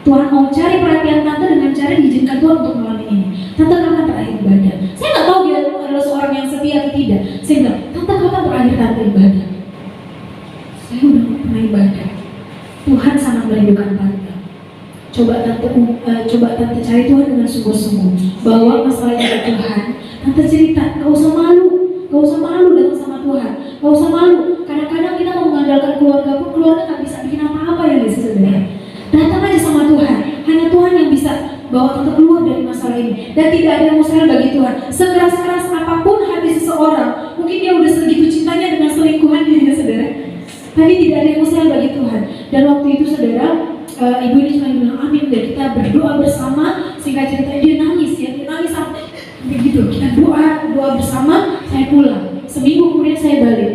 Tuhan mau cari perhatian Tante dengan cara diizinkan Tuhan untuk mengalami ini. Tante kapan terakhir ibadah? Saya nggak tahu dia adalah seorang yang setia atau tidak. Saya bilang, Tante kapan terakhir Tante ibadah? Saya udah nggak pernah ibadah. Tuhan sangat merindukan Tante. Coba Tante cari Tuhan dengan sungguh-sungguh. Bawa masalah itu ke Tuhan. Tante cerita, gak usah malu datang sama Tuhan. Gak usah malu. Kadang-kadang kita mau mengandalkan keluarga pun, keluarga nggak bisa bikin apa-apa ya guys sebenarnya. Datang aja sama Tuhan. Hanya Tuhan yang bisa bawa Tante keluar dari masalah ini. Dan tidak ada yang mustahil bagi Tuhan. Sekeras-keras apapun hati seseorang, mungkin dia udah segitu cintanya dengan selingkuhannya ya saudara. Tapi tidak ada yang mustahil bagi Tuhan. Dan waktu itu saudara, ibu ini cuma bilang amin deh, kita berdoa bersama. Singkat cerita dia nangis sampai begitu. Kita doa bersama. Saya pulang. Seminggu kemudian saya balik.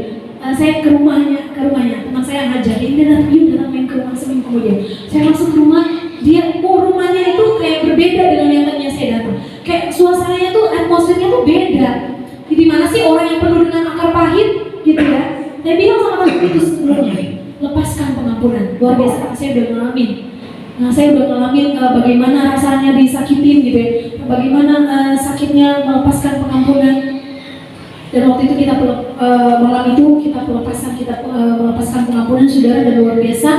Saya ke rumahnya, teman saya ngajakin dia datang main ke rumah. Seminggu kemudian saya masuk rumah, rumahnya itu kayak berbeda dengan yang tadinya saya datang. Kayak suasananya tuh, atmosfernya tuh beda. Di mana sih orang yang penuh dengan akar pahit gitu ya. Saya bilang sama teman itu sebelumnya, lepaskan pengampunan. Luar biasa, saya udah ngalamin. Saya udah ngalamin bagaimana rasanya disakitin gitu ya. Bagaimana sakitnya melepaskan pengampunan. Dan waktu itu malam itu kita melepaskan pengampunan saudara, dan luar biasa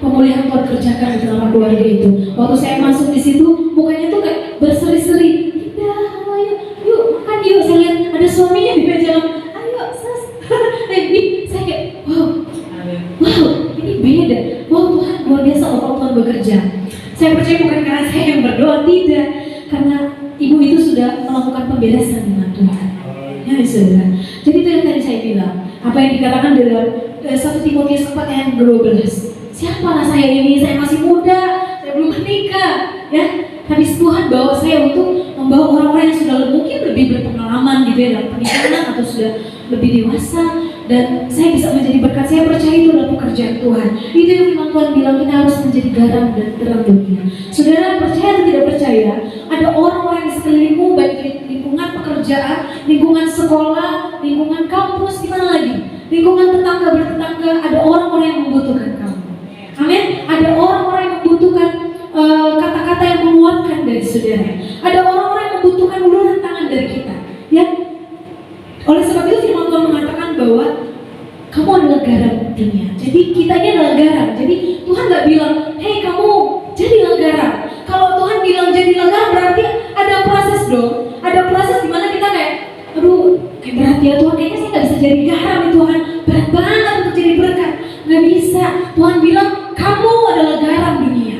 pemulihan Tuhan kerjakan di dalam keluarga itu. Waktu saya masuk di situ, mukanya tuh kayak berseri-seri, Indah, ayo, yuk makan yuk. Saya lihat ada suaminya di meja, ayo sus. Saya kayak, wow, ini beda. Wow, Tuhan luar biasa kalau Tuhan bekerja. Saya percaya bukan karena saya yang berdoa, tidak, karena ibu itu sudah melakukan pembebasan dengan Tuhan. Ya, saudara. Jadi itu yang tadi saya bilang. Apa yang dikatakan dalam 1 Timotius 4 ayat 12. Siapa saya ini? Saya masih muda, saya belum menikah, ya. Tapi Tuhan bawa saya untuk membawa orang-orang yang sudah mungkin lebih berpengalaman gitu ya dalam pernikahan atau sudah lebih dewasa, dan saya bisa menjadi berkat. Saya percaya itu adalah pekerjaan Tuhan. Itu yang firman Tuhan bilang, kita harus menjadi garam dan terang dunia. Saudara, percaya atau tidak percaya, ada orang-orang di sekelilingmu, baik di lingkungan pekerjaan, lingkungan sekolah, lingkungan kampus, di mana lagi? Lingkungan tetangga bertetangga, ada orang-orang yang membutuhkan kamu. Amin. Ada orang-orang yang membutuhkan kata-kata yang menguatkan dari saudara. Ada orang-orang yang membutuhkan uluran tangan dari kita. Ya. Oleh sebab itu firman Tuhan mengatakan bahwa kamu adalah garam dunia. Jadi kita ini adalah garam. Jadi Tuhan nggak bilang, hei kamu jadilah garam. Kalau Tuhan bilang jadilah garam, berarti ada proses dong. Ada proses di mana kita kayak, aduh, kayak berat ya Tuhan. Kayaknya saya nggak bisa jadi garam nih Tuhan. Berat banget untuk jadi berkat. Nggak bisa. Tuhan bilang kamu adalah garam dunia.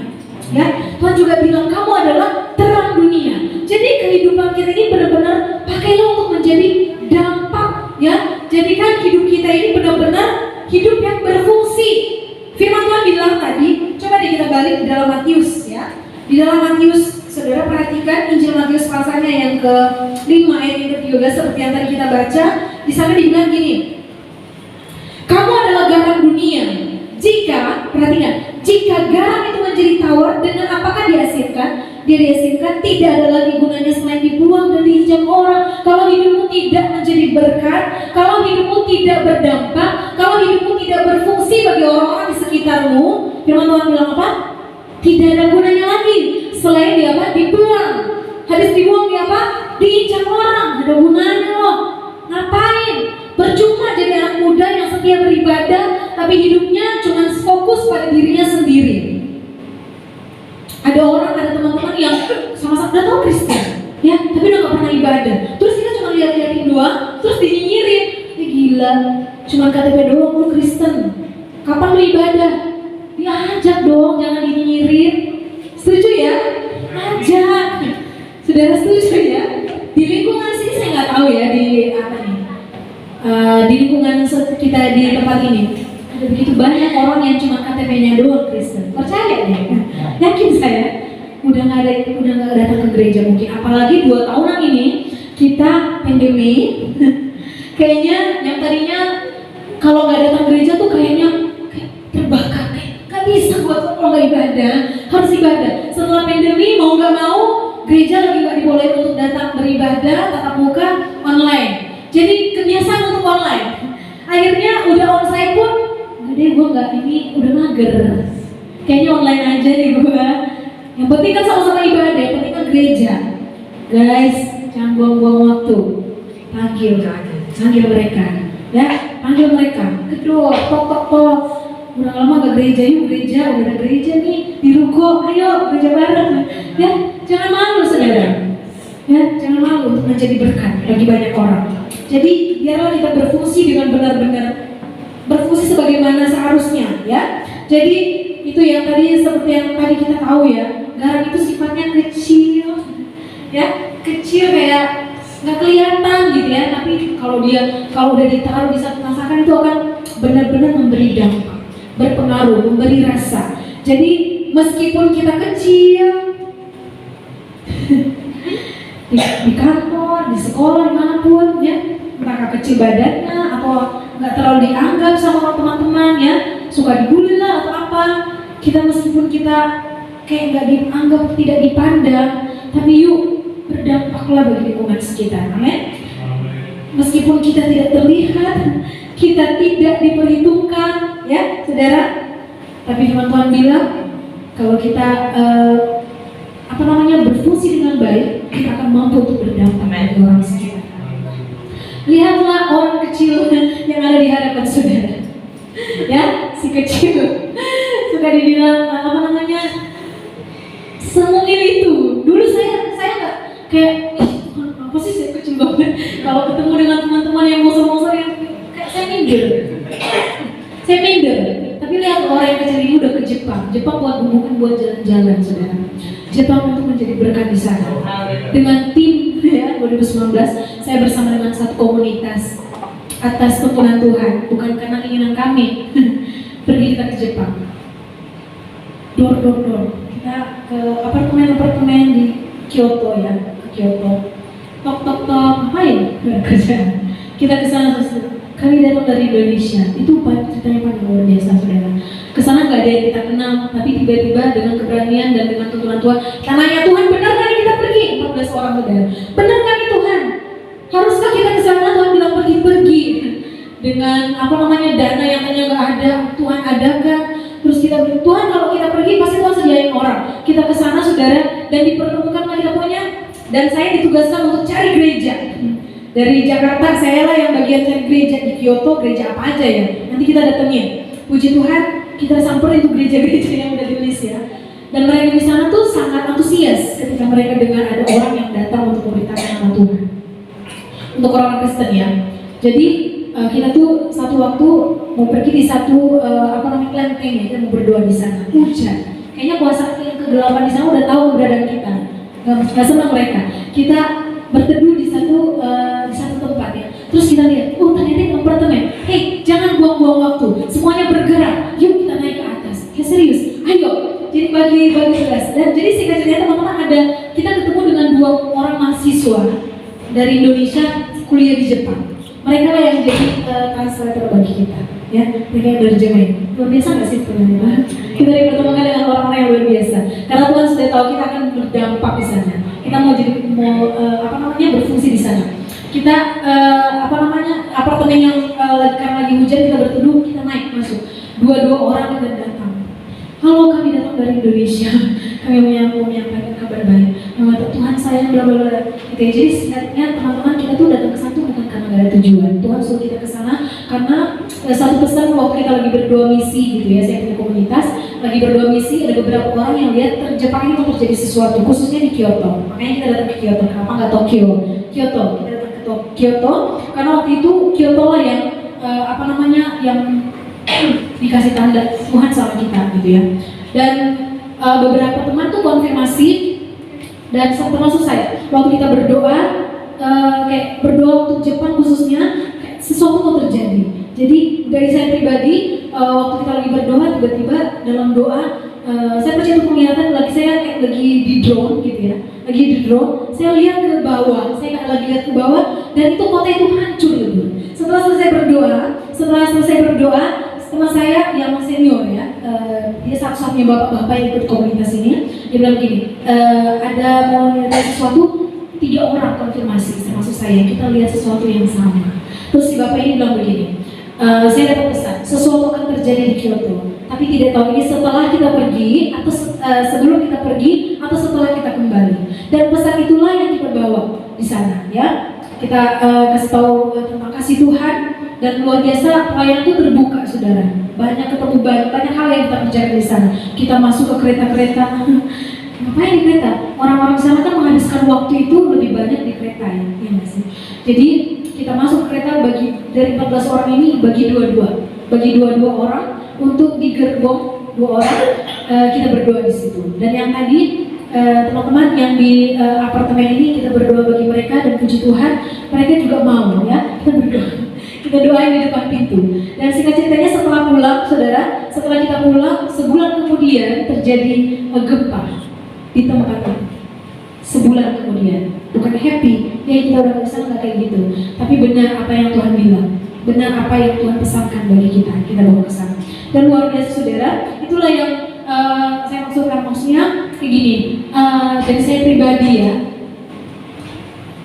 Ya, Tuhan juga bilang kamu adalah terang dunia. Jadi kehidupan kita ini benar-benar pakailah untuk menjadi dampak, ya. Jadikan hidup kita ini benar-benar hidup yang berfungsi. Firman Tuhan bilang tadi, coba deh kita balik di dalam Matius, ya. Di dalam Matius, saudara perhatikan Injil Matius pasalnya yang ke-5 ayat yang ke-13 seperti yang tadi kita baca. Di sana dibilang gini, kamu adalah garam dunia. Jika, perhatikan, jika garam itu menjadi tawar, dengan apakah dihasilkan? Dia dihasilkan tidak ada lagi gunanya selain dibuang dan diinjak orang. Kalau hidupmu tidak menjadi berkat, kalau hidupmu tidak berdampak, kalau hidupmu tidak berfungsi bagi orang-orang di sekitarmu, firman Tuhan bilang apa? Tidak ada gunanya lagi selain di apa? Dibuang. Habis dibuang di apa? Diinjak orang. Ada gunanya loh. Ngapain? Percuma jadi anak muda yang setia beribadah, tapi hidupnya cuma fokus pada dirinya sendiri. Ada orang, ada teman-teman yang sama-sama udah tau Kristen, ya, tapi udah gak pernah ibadah. Terus kita cuma lihat-lihatin doang, terus dinyinyirin. Gila, cuma KTP doang lu Kristen. Kapan lu ibadah? Diajak dong, jangan dinyinyirin. Setuju ya? Ajak. Saudara setuju ya? Di lingkungan sini saya nggak tahu ya di apa nih. Di lingkungan kita di tempat ini ada begitu banyak orang yang cuma KTP-nya doang Kristen. Percaya deh, yakin saya udah nggak datang ke gereja mungkin. Apalagi 2 tahunan ini kita pandemi, kayaknya yang tadinya kalau nggak datang gereja tuh kayaknya terbakar, kayak nggak bisa buat kalau nggak ibadah, harus ibadah. Setelah pandemi mau nggak mau gereja lagi nggak dibolehin untuk datang beribadah tatap muka, online. Jadi kebiasaan untuk online. Akhirnya udah onsite pun, nggak deh gue nggak ini udah mager. Kayaknya online aja deh gue. Yang penting kan sama-sama ibadah, yang penting kan gereja. Guys, jangan buang-buang waktu. Panggil mereka, ya, panggil mereka. Kedua, tok. Udah lama gak gereja, yuk gereja, udah ada gereja nih di ruko, ayo gereja bareng. Ya, jangan malu saudara. Ya, jangan malu untuk menjadi berkat bagi banyak orang. Jadi biarlah kita berfungsi dengan benar-benar berfungsi sebagaimana seharusnya, ya. Jadi itu yang tadi seperti yang tadi kita tahu ya, garam itu sifatnya kecil, ya, kecil kayak nggak kelihatan gitu ya. Tapi kalau udah ditaruh di satu masakan itu akan benar-benar memberi dampak, berpengaruh, memberi rasa. Jadi meskipun kita kecil di kantor, di sekolah, dimanapun ya, entah kecil badannya atau nggak terlalu dianggap sama teman-teman ya, suka dibully lah atau apa, kita meskipun kita kayak nggak dianggap, tidak dipandang, tapi yuk berdampaklah bagi lingkungan sekitar. Amin. Meskipun kita tidak terlihat, kita tidak diperhitungkan ya saudara, tapi firman Tuhan bilang kalau kita berfungsi dengan baik, kita akan mampu untuk berdampak bagi orang sekitar. Lihatlah orang kecil yang ada di hadapan saudara, ya, si kecil suka dibilang semungil itu. Dulu saya kayak apa sih saya kecil banget kalau ketemu dengan teman-teman yang musuh-musuh yang kayak saya minder. Tapi lihat orang yang kecil ini udah ke Jepang bukan buat jalan-jalan, saudara. Jepang untuk menjadi berkat di sana. Dengan tim ya 2019 saya bersama dengan satu komunitas atas tuntunan Tuhan, bukan karena keinginan kami. Pergi kita ke Jepang. Door. Kita ke apartemen di Kyoto ya, ke Kyoto. Tok, ngapain? Kerja. Kita ke sana terus. Kami datang dari Indonesia. Itu ceritanya paling luar biasa, saudara. Kesana nggak ada yang kita kenal, tapi tiba-tiba dengan keberanian dan dengan tuntunan Tuhan, tanahnya Tuhan, benar kali kita pergi? 14 orang, saudara. Benar kali Tuhan? Haruskah kita ke sana? Tuhan bilang pergi. Dengan dana yang tanya nggak ada, Tuhan adakan. Terus kita bilang, Tuhan kalau kita pergi pasti Tuhan sediain orang. Kita ke sana, saudara, dan dipertemukan kita punya. Dan saya ditugaskan untuk cari gereja. Dari Jakarta, saya lah yang bagian cari gereja di Kyoto, gereja apa aja ya. Nanti kita datengin. Puji Tuhan, kita samperin itu gereja-gereja yang udah di list ya. Dan mereka di sana tuh sangat antusias ketika mereka dengar ada orang yang datang untuk memberitakan nama Tuhan. Untuk orang Kristen ya. Jadi kita tuh satu waktu mau pergi di satu kelenteng ya, kita mau berdoa di sana. Hujan. Kayaknya kuasa yang kegelapan di sana udah tahu keberadaan kita. Gak senang mereka. Kita berteduh di satu tempat ya. Terus kita lihat, ternyata itu apartemen. Hei, jangan buang-buang waktu. Semuanya bergerak. Yuk kita naik ke atas. Ya serius. Ayo. Jadi bagi tugas. Dan jadi singkat cerita teman-teman kita ketemu dengan 2 orang mahasiswa dari Indonesia kuliah di Jepang. Mereka lah yang jadi translator bagi kita. Ya, mereka yang berjemaah. Luar biasa nggak sih teman-teman? Kita dipertemukan dengan orang-orang yang luar biasa. Karena Tuhan sudah tahu kita akan berdampak di sana. Kita mau berfungsi di sana. Kita apartemen yang karena lagi hujan kita berteduh, kita naik masuk. 2 orang kita datang. Halo, kami datang dari Indonesia. Kami mau menyampaikan kabar baik. Tuhan sayang bla bla bla. Jadi singkatnya teman-teman, kita tuh datang ke sana bukan karena gak ada tujuan. Tuhan suruh kita ke sana karena satu pesan waktu kita lagi berdoa misi gitu ya, saya punya komunitas lagi berdoa misi, ada beberapa orang yang lihat Jepang ini mau terjadi sesuatu, khususnya di Kyoto. Makanya kita datang ke Kyoto. Kenapa nggak Tokyo? Kyoto. Kita datang ke Kyoto karena waktu itu Kyoto lah yang yang dikasih tanda Tuhan sama kita gitu ya. Dan beberapa teman tuh konfirmasi dan termasuk saya waktu kita berdoa kayak berdoa untuk Jepang khususnya sesuatu mau terjadi. Jadi dari saya pribadi waktu kita lagi berdoa tiba-tiba dalam doa saya percaya itu penglihatan lagi di drone gitu ya, lagi di drone saya lihat ke bawah, saya lagi lihat ke bawah dan itu kota itu hancur gitu. Setelah selesai berdoa teman saya yang senior ya, dia satu-satunya bapak-bapak yang ikut komunitas ini, dia bilang gini, ada mau lihat sesuatu, 3 orang konfirmasi termasuk saya, kita lihat sesuatu yang sama. Terus si bapak ini bilang begini, saya dapat pesan, sesuatu akan terjadi di Kyoto, tapi tidak tahu ini setelah kita pergi atau sebelum kita pergi atau setelah kita kembali. Dan pesan itulah yang kita bawa di sana ya. Kita kasih tahu tentang kasih Tuhan. Dan luar biasa pelayanan itu terbuka, saudara. Banyak ketemu banyak hal yang kita kerjakan di sana. Kita masuk ke kereta-kereta. Ngapain di kereta? Orang-orang di sana kan menghabiskan waktu itu lebih banyak di kereta ya, ya nggak sih? Jadi kita masuk ke kereta dari 14 orang ini bagi dua orang untuk di gerbong 2 orang kita berdoa di situ. Dan yang tadi teman-teman yang di apartemen ini kita berdoa bagi mereka dan puji Tuhan mereka juga mau ya kita berdoa. Kita doain di depan pintu. Dan singkat ceritanya setelah pulang, saudara, setelah kita pulang, sebulan kemudian terjadi gempa di tempat itu. Sebulan kemudian, bukan happy, ya kita udah kesana nggak kayak gitu. Tapi benar apa yang Tuhan bilang, benar apa yang Tuhan pesankan bagi kita bawa ke sana. Dan luar biasa, saudara, itulah yang saya maksudnya kayak gini. Dari saya pribadi ya.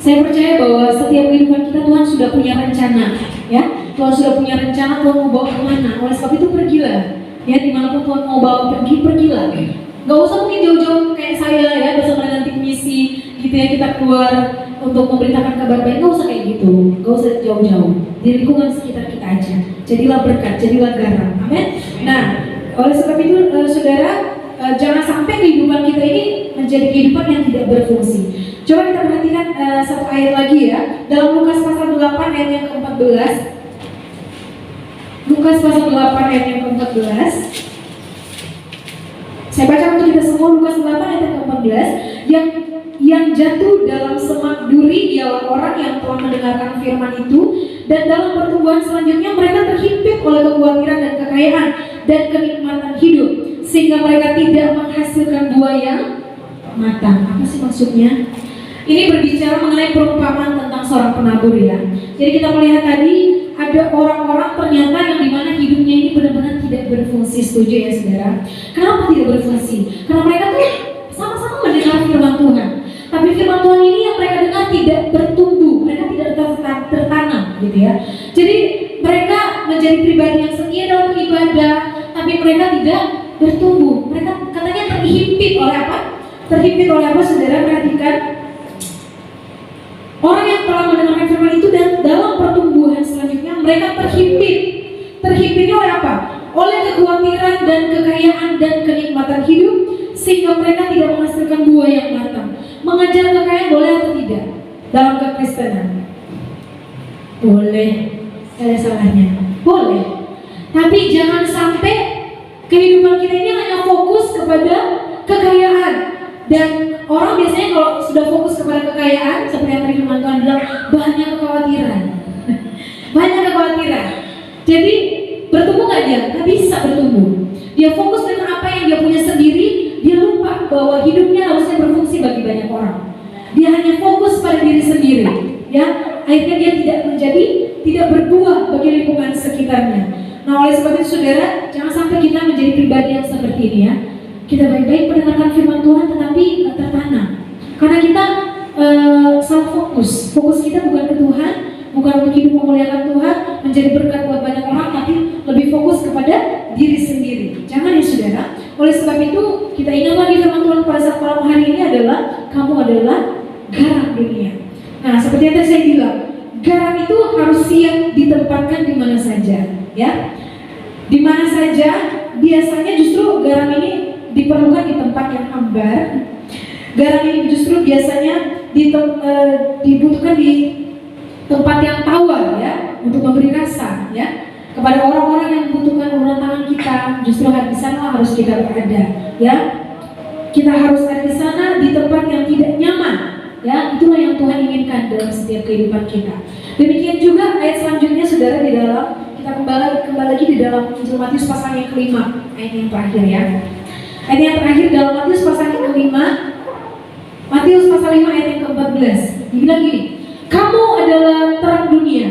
Saya percaya bahwa setiap kehidupan kita Tuhan sudah punya rencana, ya. Tuhan sudah punya rencana, Tuhan mau bawa kemana. Oleh sebab itu pergilah, ya. Dimanapun Tuhan mau bawa pergilah. Gak usah mungkin jauh-jauh kayak saya ya bersama dengan tim misi, gitu ya kita keluar untuk memberitakan kabar baik. Gak usah kayak gitu, gak usah jauh-jauh. Di lingkungan sekitar kita aja. Jadilah berkat, jadilah garam. Amin. Nah, oleh sebab itu saudara, jangan sampai kehidupan kita ini menjadi kehidupan yang tidak berfungsi. Coba kita perhatikan. satu ayat lagi ya, dalam Lukas pasal 8 ayat yang ke-14. Lukas pasal 8 ayat yang ke-14. Saya baca untuk kita semua. Lukas 8 ayat yang ke-14. Yang jatuh dalam semak duri ialah orang yang telah mendengarkan firman itu, dan dalam pertumbuhan selanjutnya mereka terhimpit oleh kekhawatiran dan kekayaan dan kenikmatan hidup, sehingga mereka tidak menghasilkan buah yang matang. Apa sih maksudnya? Ini berbicara mengenai perumpamaan tentang seorang penabur ya. Jadi kita melihat tadi ada orang-orang ternyata yang dimana hidupnya ini benar-benar tidak berfungsi. Setuju ya saudara? Kenapa tidak berfungsi? Karena mereka tuh sama-sama mendengar firman Tuhan, tapi firman Tuhan ini yang mereka dengar tidak bertumbuh, mereka tidak tertanam gitu ya. Jadi mereka menjadi pribadi yang setia dalam ibadah, tapi mereka tidak bertumbuh. Mereka katanya terhimpit oleh apa? Terhimpit oleh apa saudara? Perhatikan, orang yang telah mendengarkan firman itu dan dalam pertumbuhan selanjutnya mereka terhimpit. Terhimpitnya oleh apa? Oleh kekhawatiran dan kekayaan dan kenikmatan hidup, sehingga mereka tidak menghasilkan buah yang matang. Mengejar kekayaan boleh atau tidak dalam kekristenan? Boleh. Ada salahnya? Boleh. Tapi jangan sampai kehidupan kita ini hanya fokus kepada kekayaan. Dan orang biasanya kalau sudah fokus kepada kekayaan, seperti yang tadi firman Tuhan bilang, banyak kekhawatiran. Banyak kekhawatiran. Jadi bertumbuh nggak dia? Nggak bisa bertumbuh. Dia fokus dengan apa yang dia punya sendiri. Dia lupa bahwa hidupnya harusnya berfungsi bagi banyak orang. Dia hanya fokus pada diri sendiri, ya. Akhirnya dia tidak berbuah bagi lingkungan sekitarnya. Nah, oleh sebab itu saudara, jangan sampai kita menjadi pribadi yang seperti ini ya. Kita baik-baik mendengarkan firman Tuhan tetapi nggak tertanam. Karena kita salah fokus. Fokus kita bukan ke Tuhan, bukan untuk hidup memuliakan Tuhan, menjadi berkat buat banyak orang, tapi lebih fokus kepada diri sendiri. Jangan ya saudara. Oleh sebab itu kita ingat lagi firman Tuhan pada saat malam hari ini adalah, kamu adalah garam dunia. Nah, seperti yang tadi saya bilang, garam itu harus siap ditempatkan di mana saja, ya. Di mana saja. Biasanya justru garam ini diperlukan di tempat yang hambar. Garam ini justru biasanya dibutuhkan di tempat yang tawar ya, untuk memberi rasa ya kepada orang-orang yang membutuhkan uluran tangan kita. Justru di sana harus kita berada ya. Kita harus ada di sana di tempat yang tidak nyaman ya. Itulah yang Tuhan inginkan dalam setiap kehidupan kita. Demikian juga ayat selanjutnya saudara, di dalam kita kembali lagi di dalam Injil Matius pasal yang ke-5, ayat yang terakhir ya. Ayat yang terakhir dalam Matius pasal yang ke-5, Matius pasal 5 ayat yang ke-14. Dibilang gini, kamu adalah terang dunia.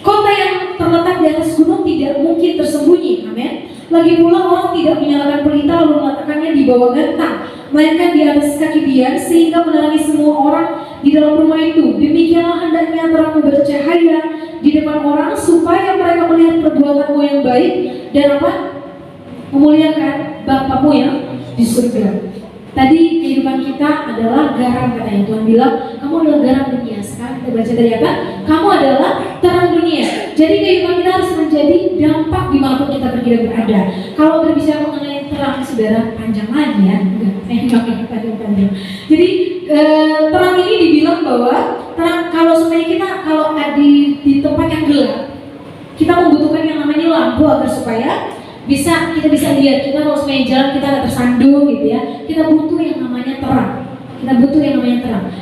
Kota yang terletak di atas gunung tidak mungkin tersembunyi. Amin. Lagi pula orang tidak menyalakan pelita lalu meletakkannya di bawah gentang, melainkan di atas kaki dia, sehingga menerangi semua orang di dalam rumah itu. Demikianlah hendaknya terangmu bercahaya di depan orang, supaya mereka melihat perbuatanmu yang baik dan apa? Memuliakan Bapamu yang di surga. Tadi kehidupan kita adalah garam, katanya Tuhan bilang, kamu adalah garam dunia. Sekarang kita baca tadi apa? Kamu adalah terang dunia. Jadi kehidupan kita harus menjadi dampak dimanapun kita pergi dan berada. Kalau berbicara mengenai terang, saudara, panjang lagi ya. Enggak panjang. Jadi terang ini dibilang bahwa terang, kalau sebenarnya kita kalau di tempat yang gelap, kita membutuhkan yang namanya lampu agar supaya kita bisa lihat. Kita kalau sebenarnya jalan kita nggak tersandung gitu ya. Kita butuh yang namanya terang.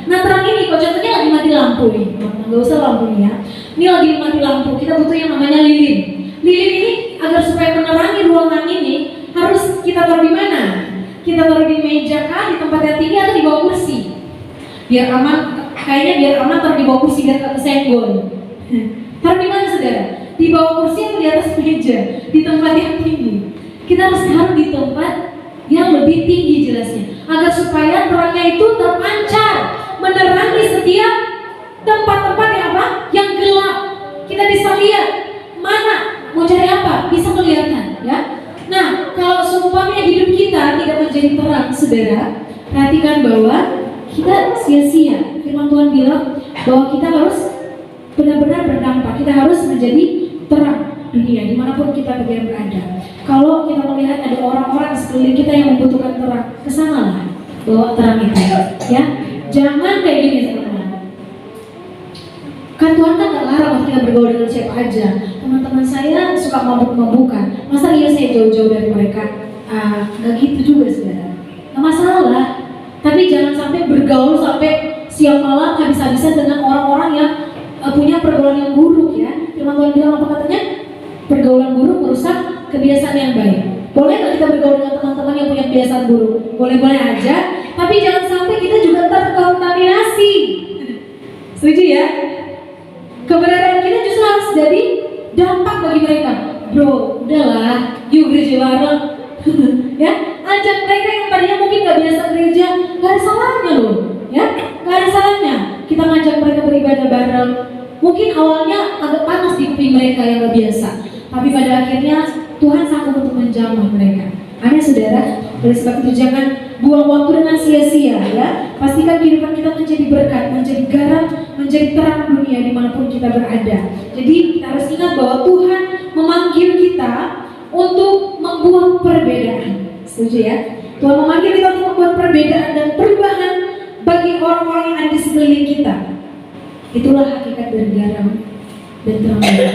Nah, terang ini kalau contohnya lagi mati lampu nih, nggak usah lampu nih ya. Ini lagi mati lampu, kita butuh yang namanya lilin. Lilin ini agar supaya menerangi ruangan ini harus kita taruh di mana? Kita taruh di meja kah, di tempat yang tinggi, atau di bawah kursi? Biar aman, kayaknya biar aman taruh di bawah kursi biar nggak kesenggol. Taruh di mana saudara? Di bawah kursi atau di atas meja? Di tempat yang tinggi. Kita harus taruh di tempat yang lebih tinggi jelasnya, agar supaya terangnya itu terpancar menerangi setiap tempat-tempat yang apa? Yang gelap. Kita bisa lihat mana mau cari apa, bisa kelihatan ya. Nah, kalau seumpamanya hidup kita tidak menjadi terang, saudara, perhatikan bahwa kita sia-sia. Firman Tuhan bilang bahwa kita harus benar-benar berdampak. Kita harus menjadi terang dunia dimanapun kita berada. Kalau kita melihat ada orang-orang di sekeliling kita yang membutuhkan terang, kesanalah bawa terang itu ya. Jangan kayak gini teman-teman. Kan Tuhan kan gak larang kita bergaul dengan siapa aja. Teman-teman saya suka mabuk-mabukan, masa iya saya jauh-jauh dari mereka? Gak gitu juga saudara. Gak masalah. Tapi jangan sampai bergaul sampai siang malam habis-habisan dengan orang-orang yang punya pergaulan yang buruk ya. Firman Tuhan bilang apa katanya? Pergaulan buruk merusak kebiasaan yang baik. Boleh nggak kita bergaul dengan teman-teman yang punya kebiasaan buruk? Boleh-boleh aja. Tapi jangan sampai kita juga terkontaminasi. Setuju ya? Keberadaan kita justru harus jadi dampak bagi mereka. Bro, udahlah, yuk gereja bareng. Ya, ajak mereka yang tadinya mungkin gak biasa gereja, gak ada salahnya loh. Ya, gak ada salahnya kita ngajak mereka beribadah bareng. Mungkin awalnya agak panas di kuping mereka yang gak biasa, tapi pada akhirnya Tuhan sanggup untuk menjamah mereka. Amin saudara. Oleh sebab itu jangan buang waktu dengan sia-sia ya. Pastikan kehidupan kita menjadi berkat, menjadi garam, menjadi terang dunia dimanapun kita berada. Jadi kita harus ingat bahwa Tuhan memanggil kita untuk membuat perbedaan. Setuju ya? Tuhan memanggil kita untuk membuat perbedaan dan perubahan bagi orang-orang yang ada di sekeliling kita. Itulah hakikat dari garam dan terang dunia.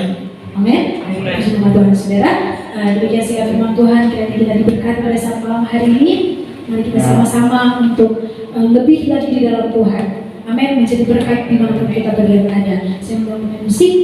Amin. Puji nama Tuhan saudara. Demikian singkat firman Tuhan. Kiranya kita diberkati pada saat malam hari ini. Mari kita sama-sama untuk lebih lagi di dalam Tuhan. Amin. Menjadi berkat dimanapun kita berada. Saya mau musik.